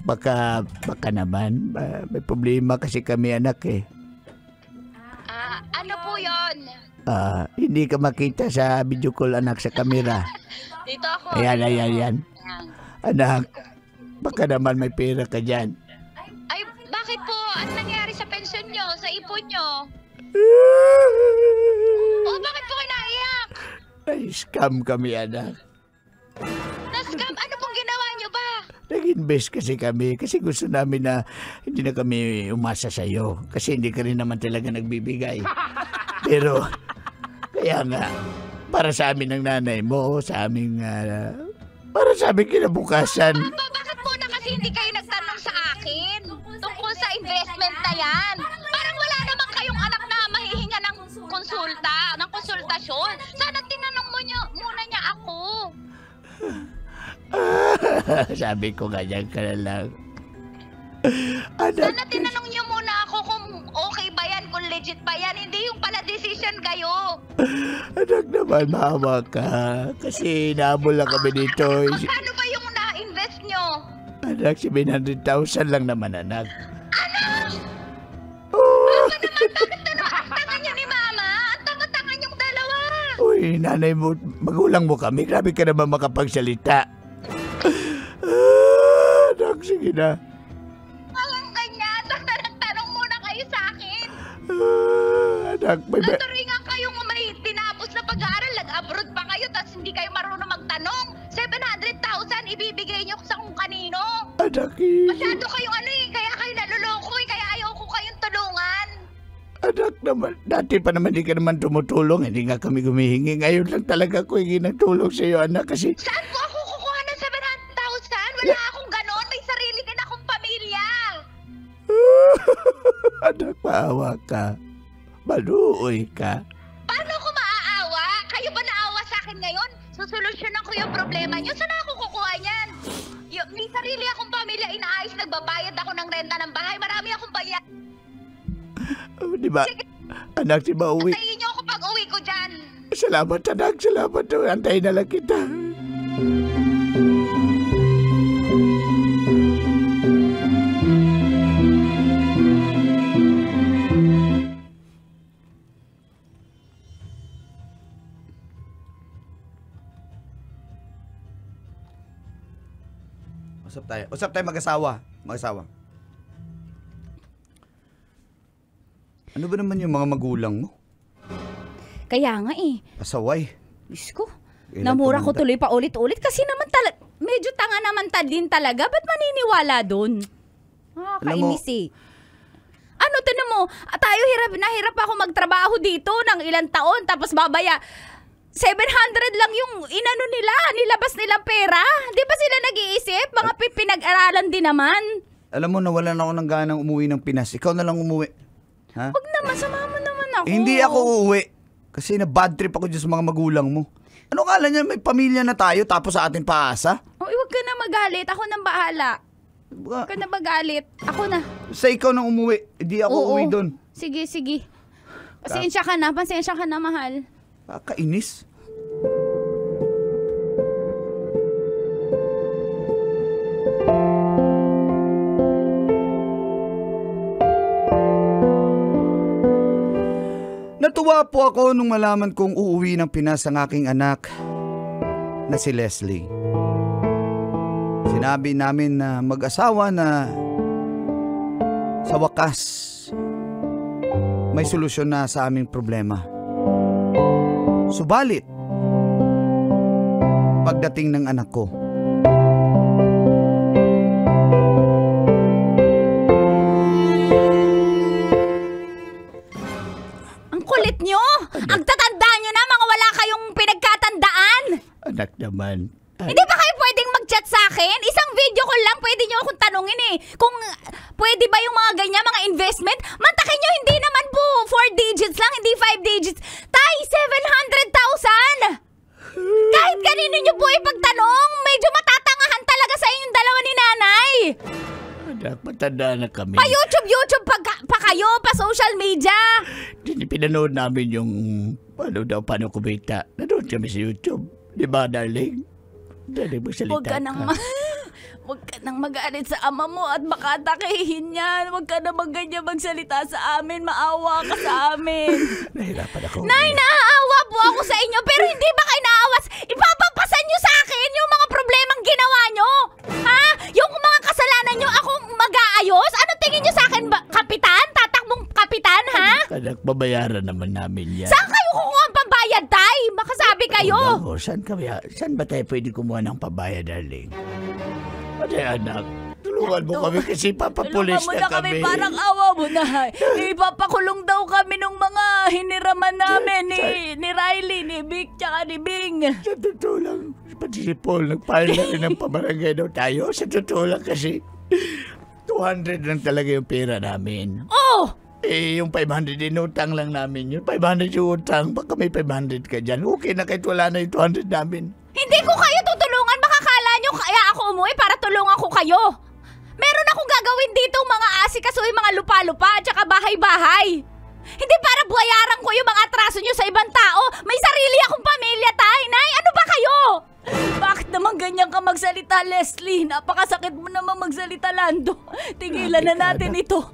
baka naman. May problema kasi kami, anak eh. Ano po yon? Hindi ka makita sa video call, anak, sa kamera. Dito ako. Ayan. Ayan. Anak, baka naman may pera ka dyan. Ay, bakit po? Ano nangyari sa pensyon nyo? Sa ipon nyo? Bakit po kayo naiyak? Ay, scam kami, anak. Na-scam? Ano pong ginawa nyo ba? Nag-invest kasi kami kasi gusto namin na hindi na kami umasa sa'yo kasi hindi ka rin naman talaga nagbibigay. Pero, kaya nga, para sa amin ng nanay mo, sa aming, para sa aming kinabukasan. Bakit po na kasi hindi kayo nagtanong sa akin tungkol sa investment na yan? Parang wala naman kayong anak na mahihinga ng konsultasyon. Sana tinanong mo muna niya ako. Sabi ko ganyan ka na lang. Sana tinanong niyo muna ako kung okay ba yan, kung legit ba yan. Hindi yung pala decision kayo. Anak naman, maawa ka. Kasi nahabol lang kami dito. Magkano ba yung na-invest nyo? Anak, 700,000 lang naman, anak. Bakit tanga niyo ni Mama? Ang tanga-tanga niyong dalawa. Uy, nanay mo, magulang mo kami. Grabe ka naman makapagsalita. Anak, sige na. Walang ganyan. Basta nagtanong muna kayo sa akin. Anak, Naturingan kayong may tinapos na pag-aaral. Nag-abroad pa kayo, tapos hindi kayo marunong magtanong. 700,000 ibibigay niyo sa kung kanino. anak, Masyado kayong kaya kayo naluloko kaya ayaw ko kayong tulungan. anak naman. Dati pa naman di ka naman tumutulong. Hindi nga kami gumihingi. Ngayon lang talaga ko hingi ng tulong sa iyo, anak, kasi Saan po ako kukuha ng 700,000? Wala akong ganon. May sarili din akong pamilya. anak, maawa ka. Maluoy ka. Paano ako maaawa? Kayo ba naawa sa akin ngayon? Susolusyonan ko yung problema niyo. Saan ako kukuha niyan? May sarili akong pamilya, inaayos, nagbabayad ako ng renta ng bahay. Marami akong bayad. Di ba? Anak, si Mauwi. Tayin niyo ako pag uwi ko dyan. Salamat, anak. Salamat. Antayin na lang kita. Usap tayo mag-asawa. Ano ba naman yung mga magulang mo? Kaya nga eh. Pasaway. Diyos ko. Namura ko tuloy pa ulit-ulit kasi naman medyo tanga naman din talaga. Ba't maniniwala dun? Kainis eh. Ano, tinan mo, tayo hirap ako magtrabaho dito ng ilang taon tapos babaya 700 lang yung nilabas nilang pera. Di ba sila nag-iisip? Mga pinag-aralan din naman. Alam mo, nawalan ako ng ganang umuwi ng Pinas. Ikaw na lang umuwi. Ha? Huwag naman, sumama naman ako. Hindi ako uuwi. Kasi na-bad trip ako dyan sa mga magulang mo. Ano kala niya, may pamilya na tayo tapos sa atin paasa? Huwag ka na magalit. Ako nang bahala. Huwag ka na magalit. Ako na. Sa ikaw nang umuwi. Hindi ako uuwi doon. Sige. Pasensya ka na, mahal. Kakainis. Natuwa po ako nung malaman kong uuwi ng Pinas ang aking anak na si Leslie. Sinabi namin na mag-asawa na sa wakas may solusyon na sa aming problema. Subalit, pagdating ng anak ko, ang kulit nyo! Ang tatanda nyo na, mga wala kayong pinagkatandaan! Anak naman. Hindi ba kayo pwedeng mag-chat sa akin? Isang video call lang, pwede nyo akong tanungin eh. Kung pwede ba yung mga ganyan, mga investment? Mantakin nyo, hindi naman po 4 digits lang, hindi 5 digits. Tay, 700,000! Kahit kanino nyo po ipagtanong, medyo matatangahan talaga sa inyong dalawa ni nanay. Anak, matanda na kami. Pa-YouTube pa kayo, pa social media. Pinanood namin yung paano kumita. Nanood kami sa YouTube. Di ba, darling? Dali mo salita Huwag ka nang mag-alit sa ama mo at baka atakihin yan. Huwag ka na magsalita sa amin. Maawa ka sa amin. Nahirapan ako. Nay, naaawa po ako sa inyo, pero hindi ba kayo naawas? Ipapapasan nyo sa akin yung mga problemang ginawa nyo. Ha? Yung mga kasalanan nyo, akong mag-aayos? Ano tingin nyo sa akin, kapitan? Tatakbong kapitan, ha? Anak, babayaran naman namin yan. Saan kayo kukuha ang pambayad, tay? Makasabi kayo. Saan ba tayo pwede kumuha ng pabayad, darling? Anak, tulungan mo kami kasi papapulis Tulungan mo na kami. Parang awa mo na. Ipapakulong daw kami ng mga hiniraman namin ni Riley, ni Vic, tsaka ni Bing. Sa totoo lang, pati si Paul, nagpahal na rin ng pabarangay daw tayo. Sa totoo lang kasi, 200 lang talaga yung pera namin. Oh! Yung 500, inutang lang namin yun. 500 yung utang, baka may 500 ka dyan. Okay na kahit wala na yung 200 namin. Hindi ko kayo tutulungan. Baka kala nyo kaya ako umuwi para tulungan ko kayo. Meron akong gagawin dito mga asikasuhin, mga lupa-lupa at saka bahay-bahay. Hindi para bayaran ko yung mga atraso nyo sa ibang tao. May sarili akong pamilya, tay. Nay, ano ba kayo? Bakit naman ganyan ka magsalita, Leslie? Napakasakit mo naman magsalita, Lando. Tigilan na natin ito.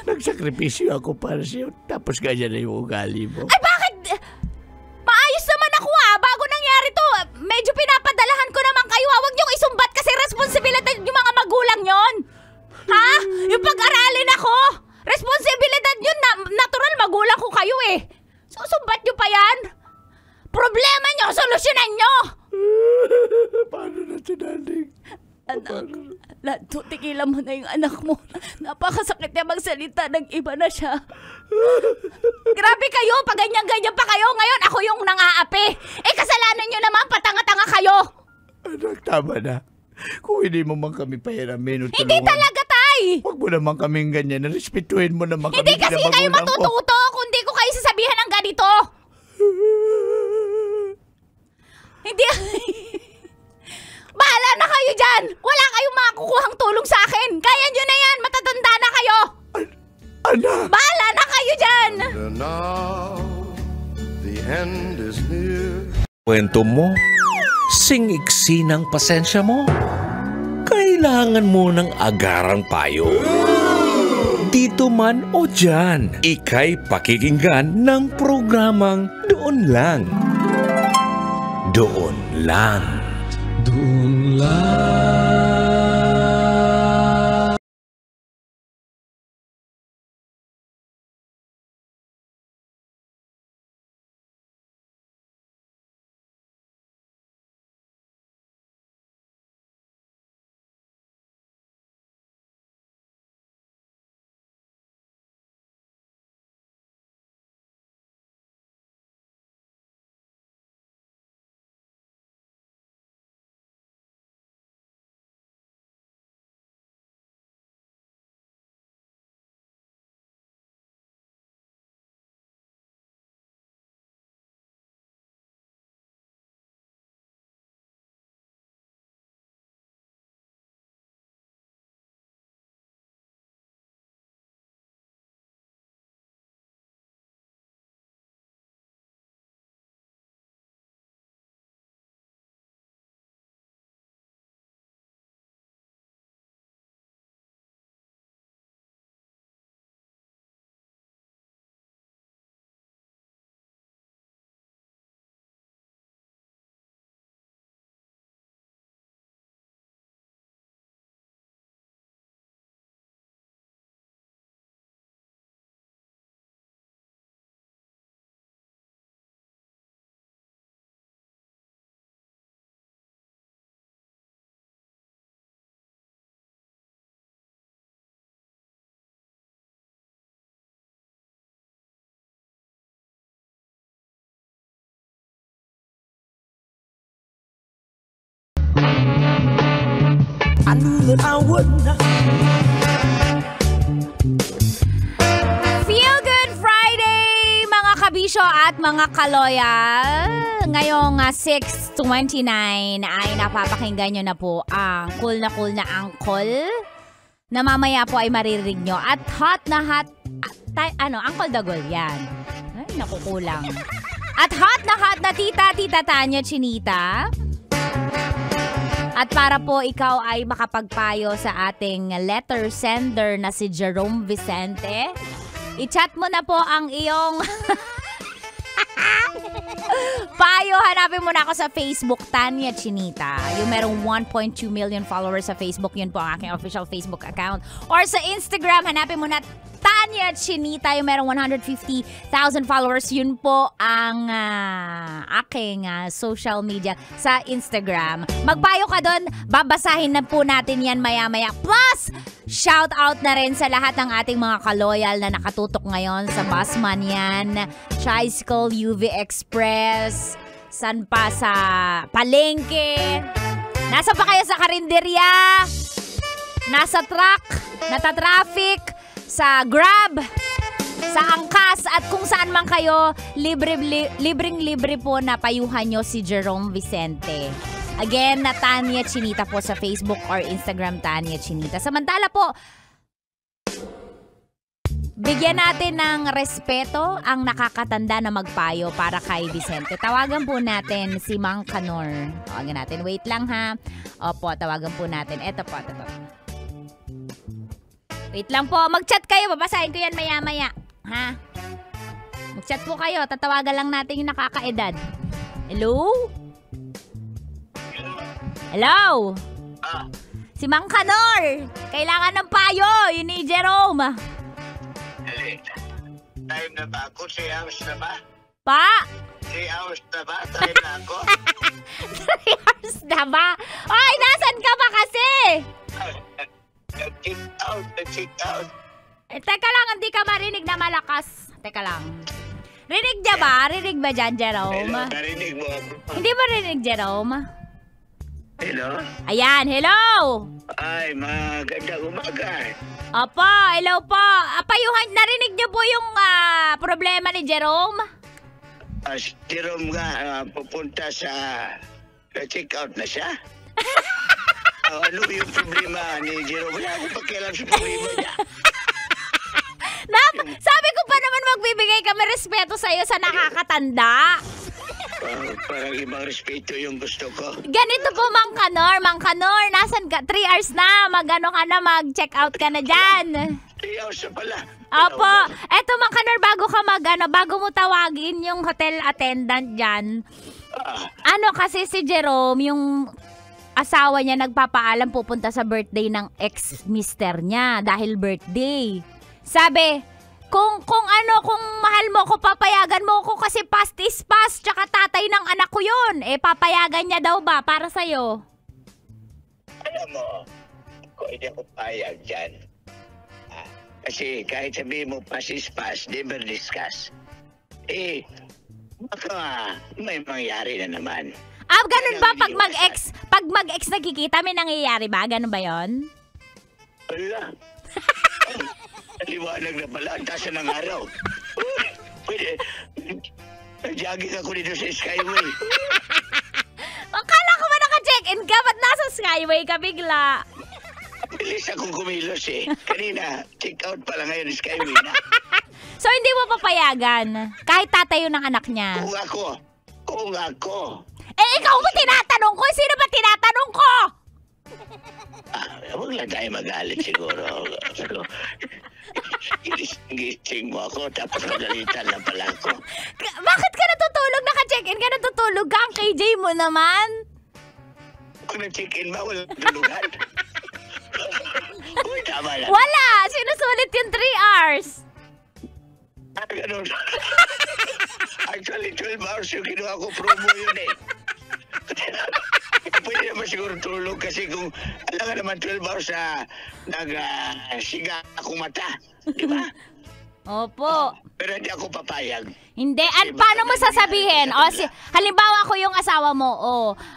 Nagsakripisyo ako para sa'yo, tapos ganyan na yung ugali mo. Ay, bakit? Maayos naman ako bago nangyari to. Medyo pinapadalahan ko naman kayo. Huwag niyong isumbat kasi responsibilidad yung mga magulang yon. Ha? Yung pag-aralin ako. Responsibilidad yun. Natural, magulang ko kayo eh. Susumbat niyo pa yan? Problema niyo, solusyonan niyo. Paano na si darling? Anak, Lando, tigilan mo na yung anak mo. Napakasakit niya magsalita. Nag-iba na siya. Grabe kayo, pag ganyan-ganyan pa kayo. Ngayon, ako yung nang-aapi. Kasalanan nyo naman, patanga-tanga kayo. Anak, tama na. Kung hindi mo man kami pahiramin o tulungan. Hindi talaga, tay. Huwag mo naman kaming ganyan. Respetuhin mo naman kami. Hindi kasi kayo matututo kung hindi ko kayo sasabihan ng ganito. Hindi. Bahala na kayo dyan. Wala kayong makukuhang tulong sa akin. Kaya nyo na yan. Matatanda na kayo. Anak! Bahala na kayo dyan. And now, the end is near. Kwento mo, sing-iksi ng pasensya mo. Kailangan mo ng agarang payo. Dito man o dyan, ika'y pakikinggan ng programang Doon Lang. Doon Lang. Doon Lang. that I would not. Feel Good Friday, mga kabisyo at mga kaloyal. Ngayong 6:29 ay napapakinggan nyo na po ang cool na angkol na mamaya po ay maririnig nyo. At hot na hot, Angkol Dagol, yan. Ay, nakukulang. At hot na Tita Tanya Chinita. At para po ikaw ay makapagpayo sa ating letter sender na si Jerome Vicente, i-chat mo na po ang iyong payo. Hanapin mo na ako sa Facebook, Tanya Chinita. Yung merong 1.2 million followers sa Facebook, yun po ang aking official Facebook account. Or sa Instagram, hanapin mo na Tanya Chinita, yung merong 150,000 followers. Yun po ang aking social media sa Instagram. Magpayo ka doon, babasahin na po natin yan maya-maya. Plus, shout out na rin sa lahat ng ating mga kaloyal na nakatutok ngayon sa Busman yan, Tricycle, UV Express, san pa sa Palengke. Nasa pa kayo sa karinderya? Nasa truck? Nata-traffic? Sa Grab, sa Angkas, at kung saan man kayo, libreng-libre po na payuhan nyo si Jerome Vicente. Again, na Tanya Chinita po sa Facebook or Instagram, Tanya Chinita. Samantala po, bigyan natin ng respeto ang nakakatanda na magpayo para kay Vicente. Tawagan po natin si Mang Kanor. Tawagan natin. Wait lang ha. Opo, tawagan po natin. Eto po. Wait lang po. Mag-chat kayo. Babasahin ko yan maya-maya. Ha? Mag-chat po kayo. Tatawagan lang natin yung nakakaedad. Hello? Hello? Si Mang Kanor. Kailangan ng payo. Yun ni Jerome. Time na ba ako? 3 hours na ba? Pa? 3 hours na ba? Time na ako? 3 hours na ba? Ay, nasan ka ba kasi? Check out. Teka lang, hindi ka marinig na malakas. Teka lang. Rinig niya ba? Rinig ba dyan, Jerome? Hello, narinig mo. Hindi ba rinig, Jerome? Hello? Ayan, hello! Ay, magandang umaga. Opo, hello po. Payuhan, narinig niyo po yung problema ni Jerome? Si Jerome nga, pupunta sa check out na siya. Ano yung problema ni Jerome? Wala akong pakialam sa problema niya. Sabi ko pa naman magbibigay kami respeto sa'yo sa nakakatanda. Parang ibang respeto yung gusto ko. Ganito po, Mang Kanor, nasan ka? 3 hours na, mag-check out ka na dyan. 3 hours na pala. Opo, eto Mang Kanor, bago mo tawagin yung hotel attendant dyan. Kasi si Jerome, yung asawa niya nagpapaalam pupunta sa birthday ng ex-mister niya dahil birthday. Sabi, kung mahal mo ko, papayagan mo ko kasi past is past, tsaka tatay ng anak ko yun. Papayagan niya daw ba para sa'yo? Alam mo, kung hindi ako payag dyan. Kasi kahit sabihin mo past is past, never discuss. Baka may mangyari na naman. Ganun ba pag mag-ex nagkikita, may nangyayari ba? Ganun ba yon? Wala. Liwanag na pala, ang tasa ng araw. Pwede, nag-jogging ako dito sa Skyway. Akala ko ba naka-check-in ka? Ba't nasa Skyway ka bigla? Bilis akong kumilos Kanina, check out pala ngayon sa Skyway na. So hindi mo papayagan? Kahit tatayo ng anak niya? Kung ako. Ikaw mo tinatanong ko? Sino ba tinatanong ko? Huwag lang tayo magalit siguro. Gising mo ako, tapos magalitan na pala ako. Bakit ka natutulog? Naka-check-in ka, natutulog ka? Ang KJ mo naman. Kung na-check-in ba, walang tulugan. Uy, tama lang. Wala! Sinusulit yung 3 hours. Ganun. Actually, 12 hours yung kinuha ko promo yun Pwede naman siguro tulog kasi kung alam nga naman 12 hours na nag-siga akong mata. Di ba? Opo. Pero hindi ako papayag. Hindi, paano mo sasabihin? Halimbawa ako yung asawa mo.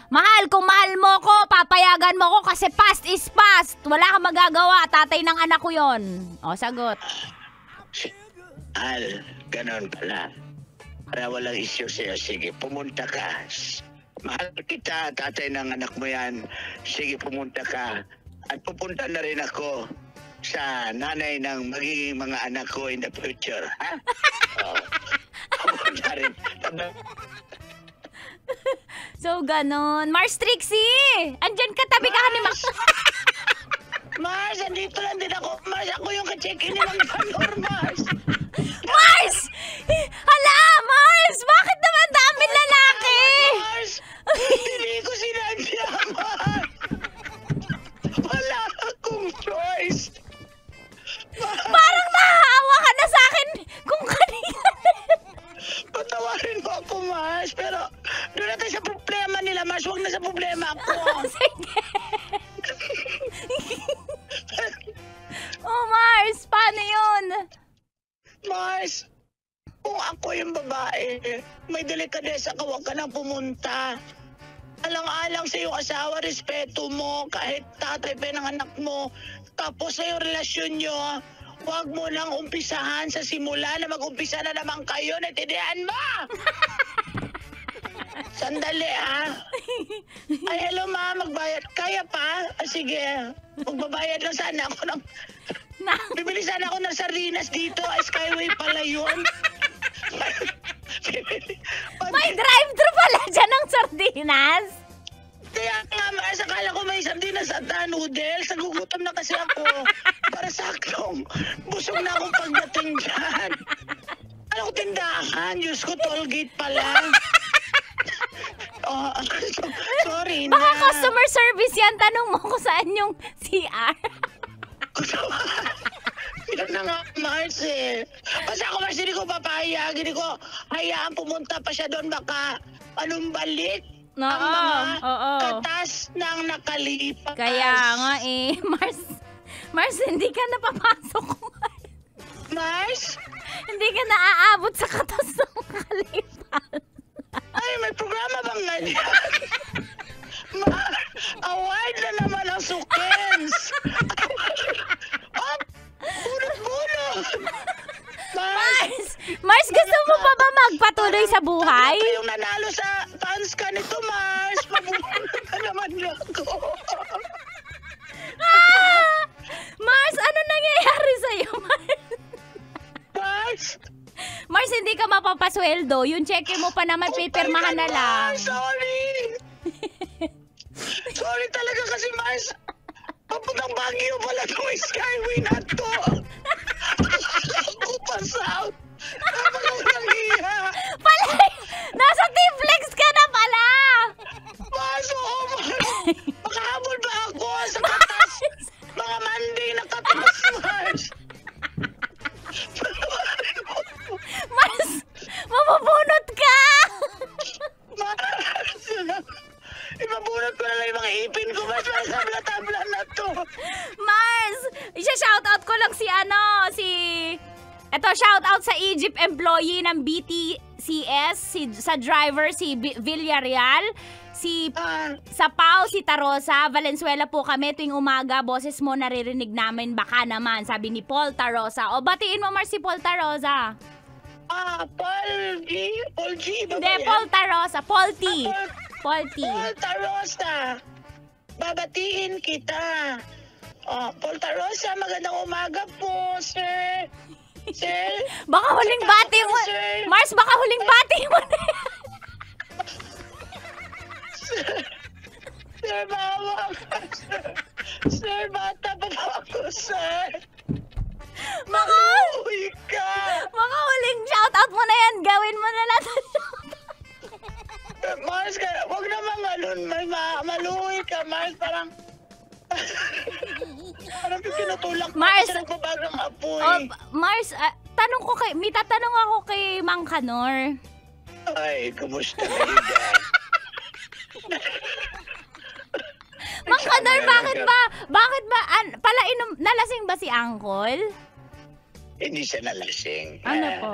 Mahal, kung mahal mo ko, papayagan mo ko kasi past is past. Wala kang magagawa, tatay ng anak ko yon. Sagot. Al, ganon pala. Para walang issue sa'yo, sige, pumunta ka. Mahal kita, tatay ng anak mo yan. Sige, pumunta ka. At pupunta na rin ako sa nanay ng magiging mga anak ko in the future. Ha? Pupunta rin. So, ganon. Mars Trixie! Andyan ka, tabi ka ni Mars. Mars, andito lang din ako. Mars, ako yung ka-check-in nilang Ganor, Mars. Mars! Hala, Mars! Bakit naman daming lalaki? Mars! Hindi ko sinadya, Mars! Wala akong choice! Parang nahahawa ka na sa akin kung kanina. Patawarin mo ako, Mars. Pero doon natin sa problema nila, Mars. Huwag na sa problema ako. Sige. Mars, paano yun? Mars, kung ako yung babae, may delikadesa ka, huwag ka nang pumunta. Alang-alang sa iyong asawa, respeto mo, kahit tatay pa ng anak mo. Tapos sa iyong relasyon nyo, huwag mo nang umpisahan sa simula na mag-umpisa na naman kayo. Naintindihan mo? Sandali, ha? Ay, hello, ma, magbayad. Kaya pa? Sige, magbabayad lang sana ako ng... Bibili sana ako ng sardinas dito. Skyway pala yun. May drive-thru pala dyan ng sardinas. Kaya nga, Mars, akala ko may sardinas at noodles. Nagugutom na kasi ako. Para saktong busog na akong pagdating dyan. Alam ko tindahan. Diyos ko, tollgate pala. Sorry na. Baka customer service yan. Tanong mo kung saan yung CR. Yan na nga, Mars, eh. Basta ako, Mars, hindi ko papayag. Hindi ko hayaan pumunta pa siya doon. Baka balik ang mga katas ng nakalipas. Kaya nga eh. Mars, hindi ka napapasok. Mars? Hindi ka naaabot sa katas ng nakalipas. Ay, may programa bang ganyan? Award na naman ang Sukens. Bunot-bunot. Mars, gusto mo pa ba magpatuloy sa buhay? Kayong nanalo sa fans ka nito, Mars. Mabubunot na naman ako. Mars, ano nangyayari sa'yo, Mars? Mars, hindi ka mapapasweldo. Yung cheque mo pa naman, pipirmahan na lang. Mars, sorry. Sorry talaga kasi, Mars. Papuntang Baguio pala itong Skyway na to. Ako pa, South. Napakawalang hiya. Nasa T-Flex ka na pala. Mars, oo, Mars. Makahabol ba ako sa katas? Mga Monday na katas, Mars. Mars, mabubunot ka. Mars, ibabunot ko na lang yung mga ipin ko. Mars, tabla na to. Mars, isa-shoutout ko lang Eto, shoutout sa Egypt employee ng BTCS, sa driver si Villarreal, sa Pau, si Tarosa, Valenzuela po kami tuwing umaga, boses mo naririnig namin, baka naman, sabi ni Paul Tarosa. O, batiin mo, Mars, si Paul Tarosa. Paul G? Paul G? Hindi, Paul Tarosa. Paul T. Paul T. Paul Tarosa. Babatiin kita. Paul Tarosa, magandang umaga po, sir. Sir? Baka huling bati mo. Mars, baka huling bati mo na yan. Sir, bawa ka, sir. Sir, bata pa ba ako, sir? Uy ka. Baka huling shoutout mo na yan. Gawin mo na lang ang shoutout. Mars, wag naman ganun. Maluwi ka, Mars. Parang pinutulak mo Mars, kasi nagbabagang apoy. Mars, may tatanong ako kay Mang Kanor. Ay, kumusta kayo dyan? Mang Kanor, bakit ba, nalasing ba si Uncle? Hindi siya nalasing. Ano po?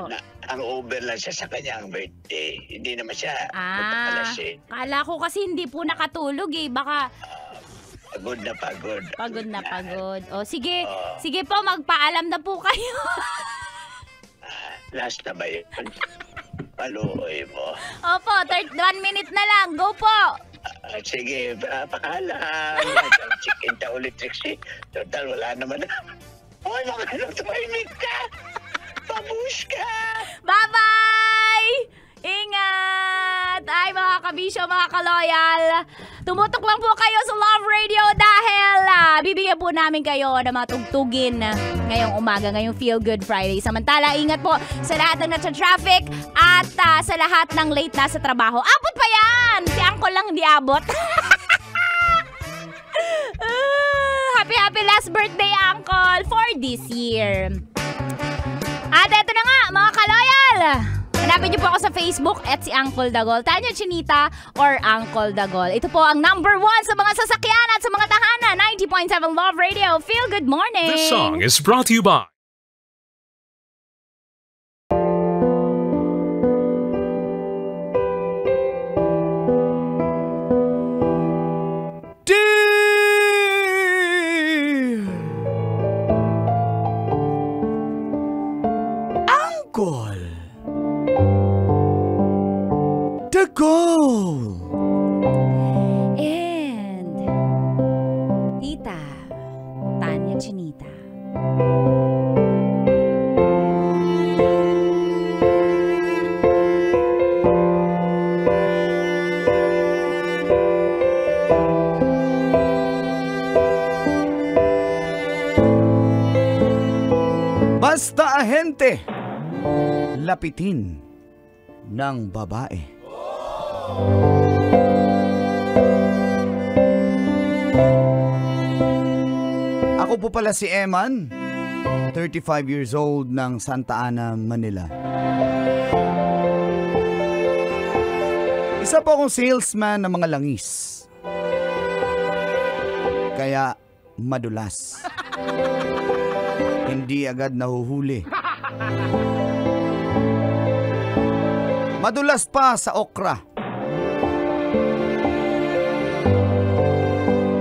Ang over lang siya sa kanyang birthday. Hindi naman siya Ah, kala ko kasi hindi po nakatulog eh. Baka pagod na pagod. pagod na pagod. O sige, sige po, magpaalam na po kayo. Last na ba yun? Paluoy mo. Opo, 1 minute na lang. Go po. Sige, paalam. Chicken ta ulit, Trixie. Total, wala naman na. Hoy, mga tumahimik ka! Pabush ka! Bye-bye! Ingat! Ay, mga kabisyo, mga kaloyal. Tumutok lang po kayo sa Love Radio dahil bibigyan po namin kayo ng mga tugtugin ngayong umaga, ngayong Feel Good Friday. Samantala, ingat po sa lahat ng nasa-traffic at sa lahat ng late na sa trabaho. Abot pa yan! Si Uncle lang hindi abot. Happy last birthday, Uncle, for this year. At eto na nga, mga kaloyal. Hanapin niyo po ako sa Facebook at si Uncle Dagol. Tanya Chinita or Uncle Dagol. Ito po ang number 1 sa mga sasakyan at sa mga tahanan. 90.7 Love Radio. Feel good morning. This song is brought to you by Uncle Dagol. And Tita Tanya Chinita. Basta ahente, lapitin ng babae. Ako po pala si Eman, 35 years old ng Santa Ana, Manila. Isa po akong salesman ng mga langis. Kaya madulas. Hindi agad nahuhuli. Madulas pa sa okra.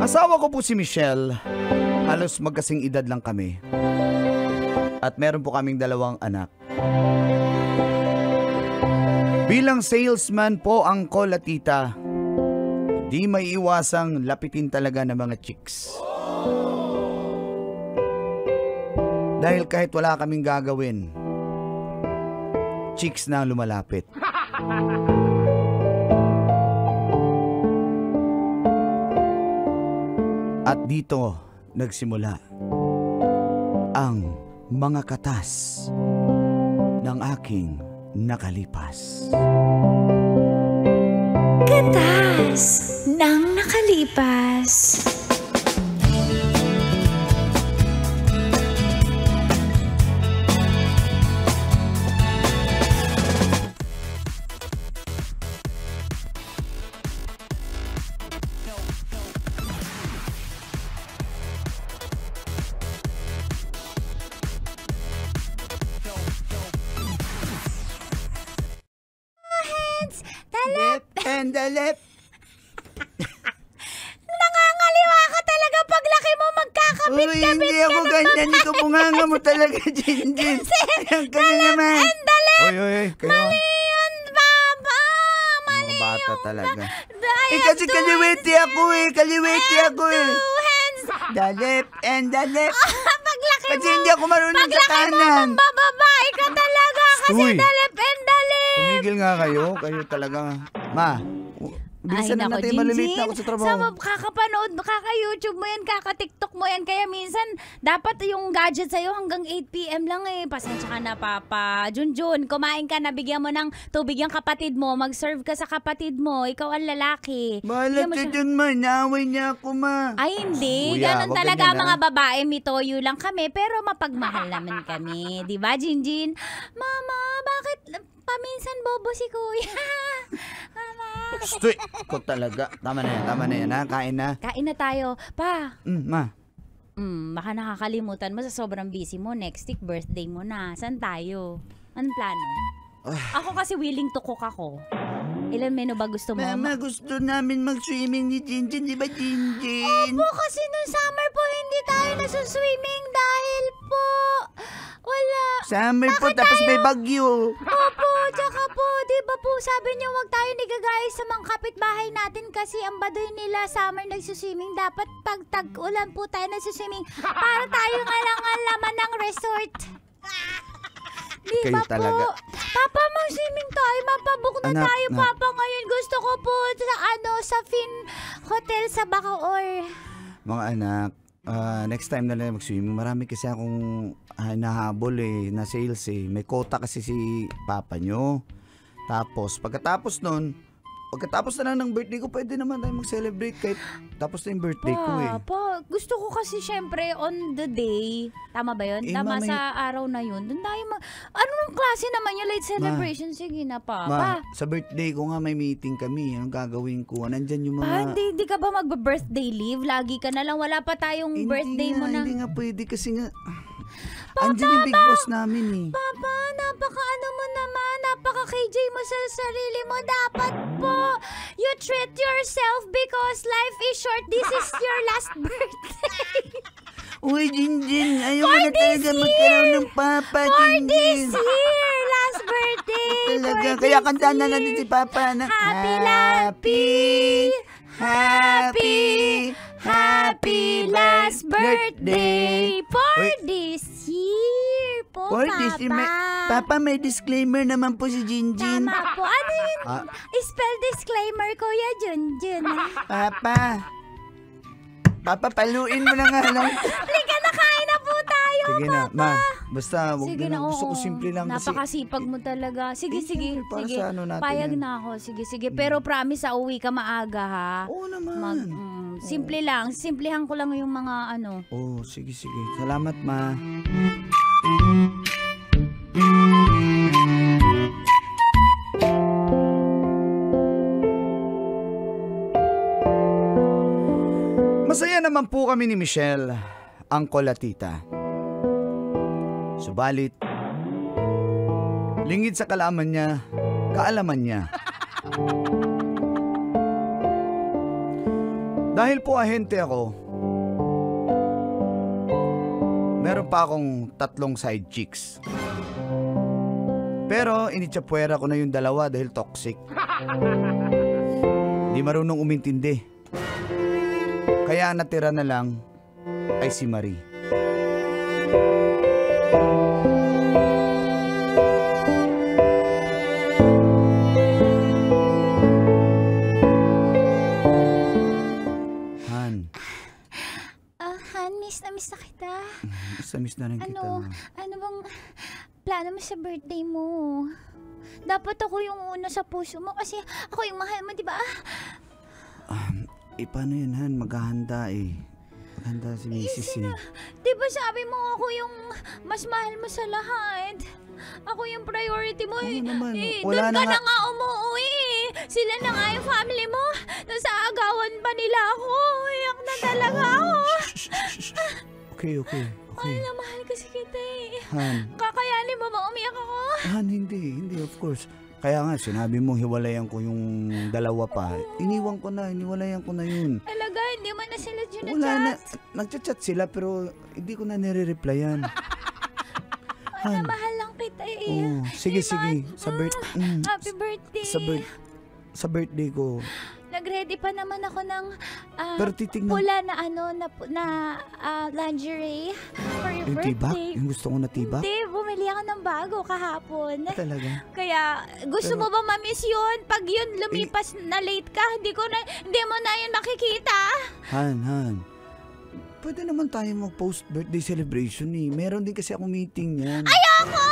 Asawa ko po si Michelle. Halos magkasing edad lang kami. At meron po kaming 2 anak. Bilang salesman po, Uncle at Tita, di may iwasang lapitin talaga ng mga chicks. Dahil kahit wala kaming gagawin, chicks na lumalapit. At dito nagsimula ang mga katas ng aking nakalipas. Katas ng nakalipas. Lip and the lip. Nangangaliwa ka talaga pag laki mo magkakabit-kabit. Uy, hindi ako ganyan. Ikaw bunganga mo talaga, Jinjin. Ayan ka na naman. Uy, kayo. Mali yun, Papa. Mga bata talaga. I Kasi kaliwete ako eh. Two hands. The lip and the lip. Paglaki Kasi mo. hindi ako marunong sa kanan. Bababae ka talaga kasi Uy. dalip and dalip. Tumigil nga kayo. Kayo talaga. Ma, bilisan na natin. Malilate na ako sa trabaho. Sama, kakapanood, kaka-YouTube mo yan, kaka-TikTok mo yan. Kaya minsan, dapat yung gadget sa'yo hanggang 8 p.m. lang eh. Pasensya ka na, Papa. Junjun, kumain ka na, bigyan mo ng tubig yung kapatid mo. Mag-serve ka sa kapatid mo. Ikaw ang lalaki. Balat ka dyan, ma. Naaway niya ako, ma. Ay, hindi. Kuya, Ganon wag talaga ganyan, mga babae. Mitoyo lang kami. Pero mapagmahal naman kami. Di ba, Jinjin? Mama, bakit paminsan bobo si Kuya? Mama. Ko talaga. Tama na yan, ha. Kain na. Kain na tayo. Pa, Ma. Baka nakakalimutan mo sa sobrang busy mo. Next week, birthday mo na. Saan tayo? Anong plano? Ako kasi willing to cook ako. Ilan menu ba gusto mo? Mama, gusto namin mag-swimming ni Jinjin, di ba Jinjin? Opo, kasi nung summer po hindi tayo nasuswimming dahil po wala. Summer po, tapos may bagyo. Opo, tsaka po, di ba po sabi niyo wag tayo nagagaya sa mga kapitbahay natin kasi ang baduy nila summer nagsuswimming. Dapat pag tag-ulan po tayo nagsuswimming para tayo nga lang ang laman ng resort. Di Kayo ba talaga. po? Papa, mag-swimming tayo. Mapabook na Anak, tayo, na. Papa. Ngayon gusto ko po sa Fin Hotel sa Bacoor. Mga anak, next time na lang mag-swimming. Marami kasi akong nahabol na sales eh. May quota kasi si papa nyo. Tapos, pagkatapos na lang ng birthday ko, pwede naman tayo mag-celebrate kahit tapos na yung birthday ko eh. Papa, gusto ko kasi syempre on the day. Tama ba yun? Tama Mama, sa araw na yun. Doon tayo anong klase naman yung late celebration? Sige na, Papa. Sa birthday ko nga may meeting kami. Anong gagawin ko? Nandyan yung mga... Hindi ka ba mag-birthday leave? Lagi ka na lang. Wala pa tayong birthday mo na. Hindi nga pwede kasi nga... Andyan yung big boss namin eh. Papa, napaka-ano mo naman. Napaka-KJ mo sa sarili mo. Dapat po, you treat yourself because life is short. This is your last birthday. Uy, Jinjin, ayaw mo na talaga magkaroon ng papa, Jinjin. This year, last birthday. Talaga, kaya kantaan na natin si Papa na Happy last birthday for this year po, For Papa. this year, Papa, may disclaimer naman po si Jinjin. Tama po. Ano yun? Spell disclaimer, Kuya Junjun. Papa, paluin mo na nga lang. Halika na, kain na po tayo, Sige na, Papa. ma. Basta, wag Sige na, na, gusto ko oo. simple lang kasi. Napakasipag mo talaga. Sige. Para sa ano natin Payag yan. na ako. Sige. Pero promise, uwi ka maaga, ha? Oo naman. Simple lang. Simplihan ko lang yung mga ano. Oh, sige. Salamat, ma. Masaya naman po kami ni Michelle, Uncle at Tita. Subalit, lingid sa kaalaman niya. Dahil po ahente ako, meron pa akong 3 side chicks. Pero initsapwera ko na yung 2 dahil toxic. Hindi marunong umintindi. Kaya natira na lang ay si Marie. Han, Miss na kita. miss na rin kita. Ano bang plano mo sa birthday mo? Dapat ako yung una sa puso mo kasi ako yung mahal mo, di ba? Paano yun, Han? Maghahanda eh. Maghahanda si Mrs. eh. Di ba sabi mo ako yung mas mahal mo sa lahat? Ako yung priority mo. Oo naman. Doon Wala ka na na nga- nga umuwi. Sila na nga yung family mo. Tapos aagawan pa nila ako. Iyak na talaga ako. Okay. Mahal na mahal kasi kita eh. Han, Kakayanin mo ba umiyak ako? Han, hindi, of course. Kaya nga, sinabi mo, hiwalayan ko yung 2 pa. Iniwalayan ko na yun. Talaga, hindi mo na sila Wala na, chat. nagchat-chat sila pero hindi ko na nire-replyan. Han, Mahal lang kita eh. oh, sige. Happy birthday. Sa birthday ko. Nag-ready pa naman ako ng Pero titignan. pula na lingerie for your Yung tibak? birthday. Yung gusto ko na tibak? Hindi, bumili ako ng bago kahapon. Talaga? Kaya gusto mo ba ma-miss yun? Pag yun lumipas na late ka, hindi mo na yun makikita. Han. Pwede naman tayo mag-post birthday celebration eh. Meron din kasi ako meeting yan. Ayoko!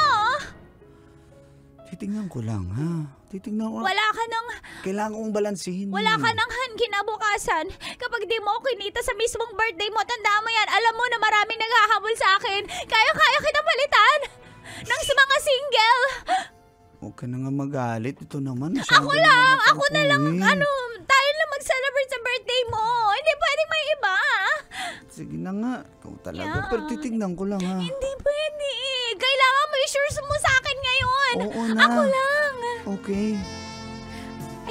Titignan ko lang, ha? Titignan ko. Wala ka nang Kailangan kong balansihin. Wala ka nang kinabukasan. Kapag di mo ako kinita sa mismong birthday mo, tandaan mo yan. Alam mo na maraming naghahabol sa akin. Kaya kita palitan ng mga single. Huwag ka na nga magalit. Ito naman. Ako na lang, tayo lang mag-celebrate sa birthday mo. Hindi pwedeng may iba. Sige na nga. Ikaw talaga. Pero titignan ko lang ha. Hindi pwede. Kailangan mo i-sure mo sa akin ngayon. Oo na. Ako lang. Okay.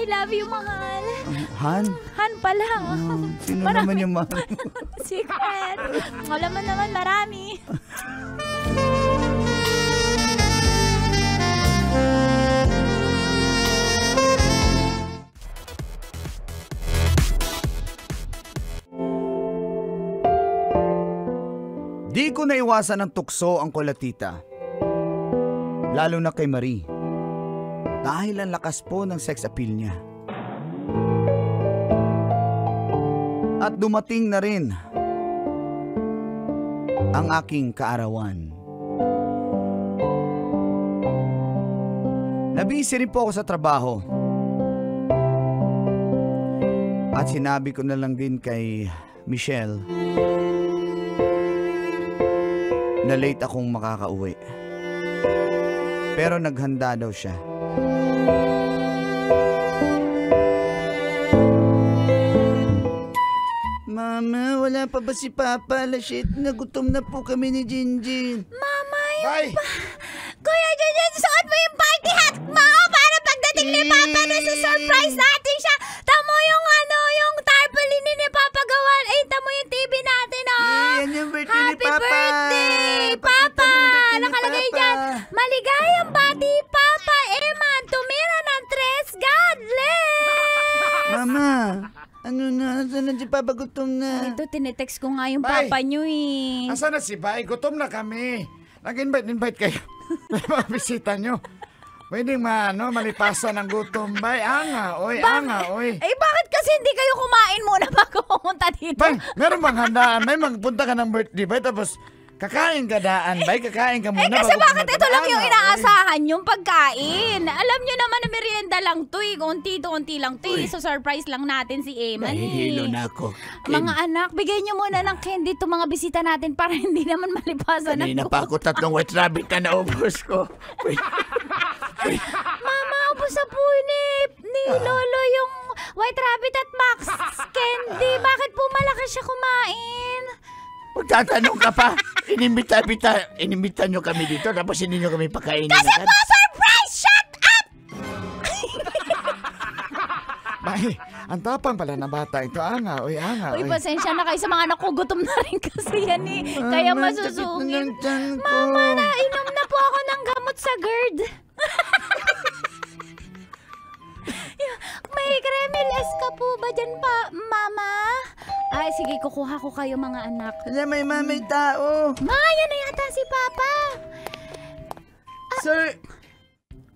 I love you, mahal. Han? Han pa lang. Sino naman yung mahal? Secret. Alam mo naman, marami. Di ko naiwasan ng tukso ang kulatita. Lalo na kay Marie. Dahil ang lakas po ng sex appeal niya. At dumating na rin ang aking kaarawan. Nabisi rin po ako sa trabaho. At sinabi ko na lang din kay Michelle na late akong makakauwi. Pero naghanda daw siya. Mama, wala pa ba si Papa? Shit, nagutom na po kami ni Jinjin. Mama, Bye! Kuya Junjun, suot mo yung party hat mo para pagdating ni Papa na sa surprise natin siya. Tamo yung yung tarpaulin ni Papa gawan. Ay, tamo yung TV natin, Yan yung birthday ni Happy Papa! birthday, Pakita Papa! mo yung birthday ni Nakalagay Papa. dyan, maligayang bati, Papa Eman, tumira ng 3, God bless! Mama, ano na? Saan na si Papa? Gutom na. Ito, tinitext ko nga yung Bye. Papa nyo eh. Asa na si Bay? Gutom na kami. Nag-invite kayo. Mga bisita nyo. Pwedeng malipasan ng gutom. Bay, anga, oy. Eh, bakit kasi hindi kayo kumain muna bago pumunta dito? Bay, meron bang handaan? May magpunta ka ng birthday, Bay, tapos kakain ka daan, Bay. Kakain ka muna. Kasi bago bakit pumunta. ito lang yung Anga, oy. inaasahan yung pagkain? Alam nyo naman na merienda lang to eh. Unti lang to eh. So surprise lang natin si Eman Nahihilo eh. na ako. Mga anak, bigay nyo muna ng candy to mga bisita natin para hindi naman malipasan Kanina ng pa ako 3 white rabbit na naubos ko. Mama, ubos na po ni Lolo yung White Rabbit at Max candy. Bakit po malakas siya kumain? Magtatanong ka pa. Inimbita nyo kami dito, tapos hindi nyo kami pakainin. Kasi po, surprise! Shut up! Bay, ang tapang pala ng bata ito. Anga, oy. Uy, pasensya na kayo sa mga anak ko. Gutom na rin kasi yan eh. Kaya masusungin. Mama, nainom na po ako ng gamot sa GERD. May Cremeles ka po ba dyan pa, Mama? Ay, sige, kukuha ko kayo mga anak. May mamay tao. Yan na yata si Papa. Sir,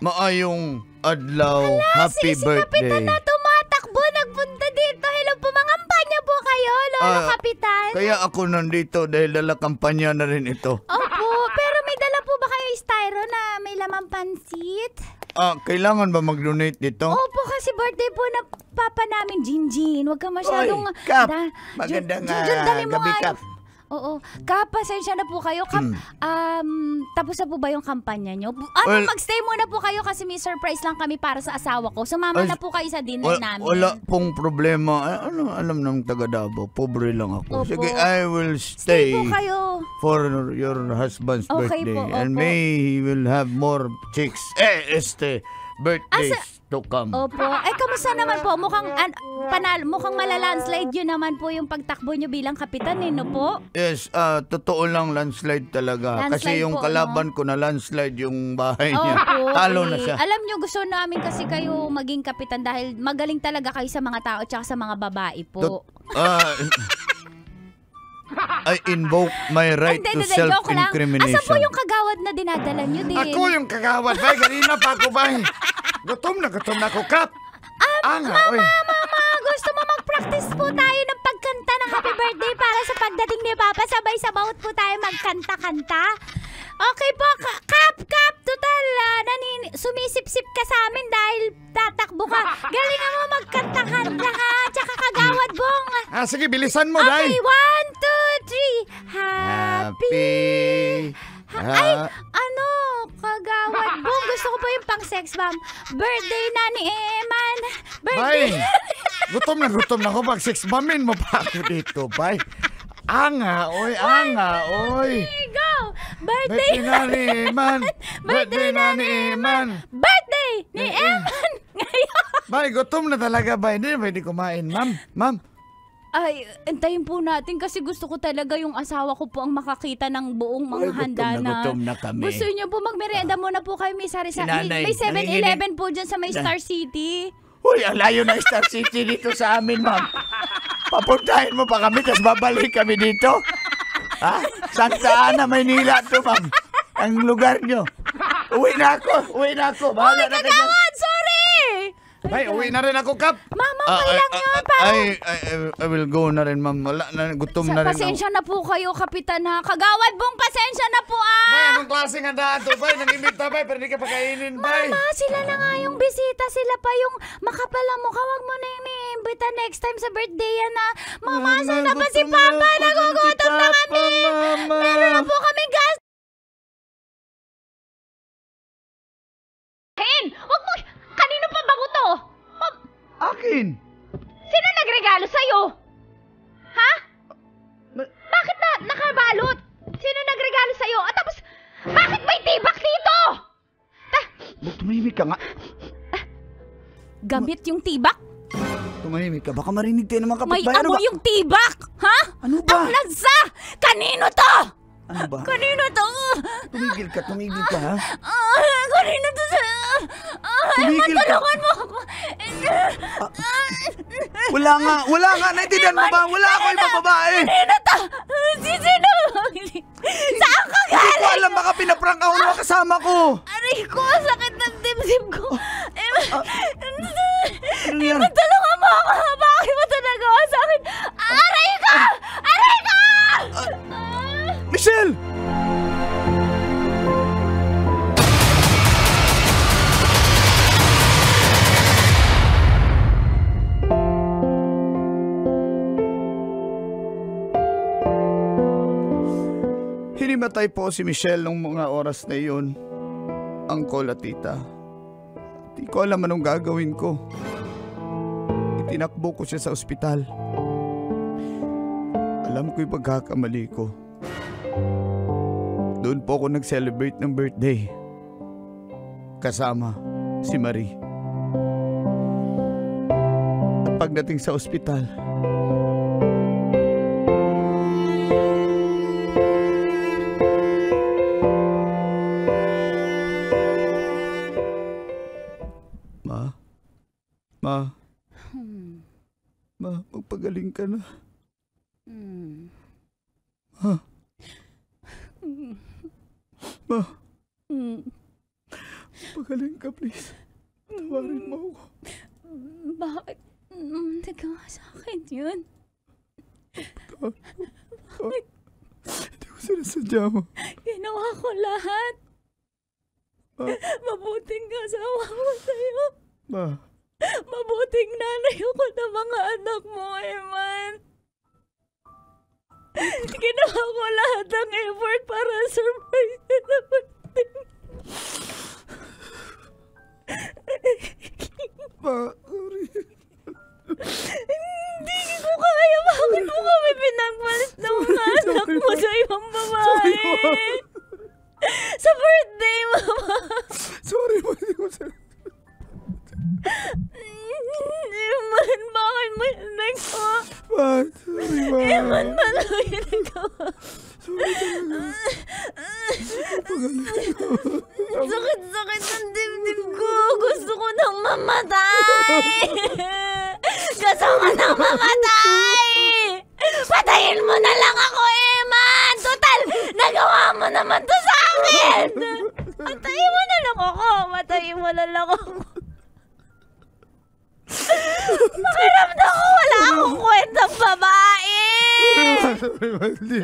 maayong adlaw. Happy Si birthday. Kapitan na tumatakbo, nagpunta dito. Hello po, mangampanya po kayo, Lolo Kapitan. Kaya ako nandito dahil dala kampanya na rin ito. Opo, pero may dala po ba kayo styro na may lamang pansit? Kailangan ba mag-donate dito? Opo, kasi birthday po na papa namin, Jinjin. Huwag ka masyadong... Oy, Kap, magandang dali mo gabi, nga. Kap. Oo. Kap, pasensya na po kayo. Kap, tapos na po ba yung kampanya nyo? Well, Magstay muna po kayo kasi may surprise lang kami para sa asawa ko. Sumama na po kayo sa dinner namin. Wala pong problema. Alam ng taga Davao. Pobre lang ako. Opo. Sige, I will Stay stay po kayo. for your husband's Okay birthday. po, And opo. may he will have more chicks. Birthdays to come. Opo. Kamusta naman po? Mukhang malalandslide yun naman po yung pagtakbo nyo bilang kapitan, no po? Yes, totoo lang landslide talaga. Landslide Kasi yung po, kalaban ko na landslide yung bahay niya. Opo. Talo na siya. Alam nyo, gusto namin kasi kayo maging kapitan dahil magaling talaga kayo sa mga tao at sa mga babae po. I invoke my right to joke lang. self-incrimination. Asa po yung kagawad na dinadala nyo din? Ako yung kagawad, Bay. Kanina pa ako, Bay. Gutom na ako, Kap. Anga, oy. Mama, gusto mo mag-practice po tayo ng pagkanta ng happy birthday para sa pagdating ni Papa? Sabay sa bawat po tayo magkanta-kanta? Okay po, Kap, total, sumisip-sip ka sa amin dahil tatakbo ka. Galingan mo magkanta-kanta ha, tsaka kagawad bong. Sige, bilisan mo, Okay, Day. 1, 2, 3. Happy. Kagawad bong. Gusto ko po yung pang sex bomb. Birthday na ni Eman. Bay, gutom na ako. Pag 6 bamin mo pa ako dito, Bay. Anga, oy. Ikaw! Birthday Birthday na ni Eman. Birthday na ni Eman. Birthday ni Eman! Ngayon! Bay, gutom na talaga ba? Hindi na pwede kumain, ma'am. Ay, antayin po natin kasi gusto ko talaga yung asawa ko po ang makakita ng buong mga handa na. Gutom na kami. Gusto niyo po magmerienda muna po kayo, may sari-sari. Sinanay, May 7-Eleven po dyan sa may Star City. Uy, ang layo ng Star City dito sa amin, ma'am. Papuntahin mo pa kami, tapos babalik kami dito. Ha? Santa Ana, Maynila to, ma'am. Ang lugar nyo. Uwi na ako. Bahala na kayo. Kagawad, sorry! Ay, uwi na rin ako, Kap. Mama, okay lang yun. I will go na rin, ma'am. Wala na, gutom na rin ako. Pasensya na po kayo, Kapitan, ha? Kagawad bong pasensya na po, Bay, anong klaseng handaan to, Bay? Nang-imbita, Bay, pero hindi ka pakainin, Bay. Mama, sila na nga yung bisita. Sila pa yung makapal ang mukha. Huwag mo na yung iimbita next time sa birthday yan, ha? Mama, sana ba si Papa? Nagugutom na kami. Meron na po kami gas. Huwag mo. Kanino pa bago to? Akin! Sino nagregalo sa'yo? Ha? Bakit na nakabalot? Sino nagregalo sa'yo? At tapos, bakit may tibak dito? Tumahimik ka nga. Gamit yung tibak? Tumahimik ka. Baka marinig tayo ng mga May kapitbahay. amo yung tibak! Ha? Ano ba? Ang lansa! Kanino to? Ano ba? Kanino to? Tumigil ka, ha? Kanino to sa... Tumigil ka. Tulungan mo ako! Wala nga. Naintindihan mo ba? Wala ako ibang babae. Kanino to? Sino? Saan ka Hindi ko galing? alam, baka pinaprank ako ng kasama ko. Aray ko, sakit ng dibdib ko. Ano yan? Tulungan mo ako! Bakit mo ito nagawa sa akin? Aray ka! Aray ka! Michelle! Hinimatay po si Michelle nung mga oras na iyon. Angkol at tita. Di ko alam anong gagawin ko. Itinakbo ko siya sa ospital. Alam ko yung pagkakamali ko. Doon po ako nag-celebrate ng birthday. Kasama si Marie. At pagdating sa ospital, Ma, magpagaling ka na. Ha? Ma, pagaling ka please. Tawarin mo ako. Bakit? Nagawa sa akin yun? Bakit? Hindi ko sinasadya mo. Ginawa ko lahat. Mabuting asawa ko sa'yo. Ma, Mabuting nanay ako ng mga anak mo, Eman. Ginawa ko lahat ng effort para surprise ka na birthday. Ma, sorry. Hindi ko kaya. Bakit mo kami pinagmalit ng mga anak mo sa ibang babae? Sa birthday, Mama. Sorry, ma. Hindi ko sinasadya. Eman, bakit mo yung nagawa? Ma, sorry, ma. Eman, paano mo yung nagawa? Sorry talaga. Sakit-sakit ng dibdib ko. Gusto ko nang mamatay. Gusto ko nang mamatay. Patayin mo na lang ako, Eman. Total, nagawa mo naman to sa akin. Patayin mo na lang ako. Patayin mo na lang ako. Pakiramdam ko wala akong kwentang babae. Sorry, ma. Hindi.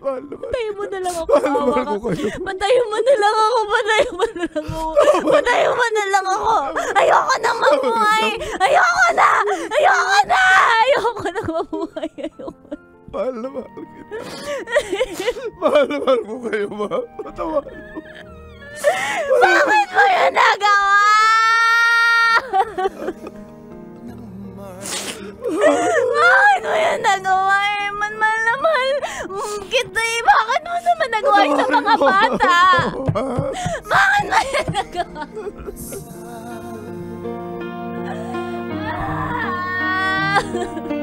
Patayin mo na lang ako. Awa ka. Patayin mo na lang ako. Patayin mo na lang ako. Patayin mo na lang ako. Ayoko nang mabuhay. Ayoko na. Ayoko na. Ayoko nang mabuhay. Ayoko na. Mahal na mahal kita. Mahal na mahal mo kayo, ma. Patawarin mo. Bakit mo yun nagawa? Bakit mo yun nagawa, Eman? Mahal na mahal. naman nagawa yun sa mga bata? Bakit mo yan nagawa? Ah!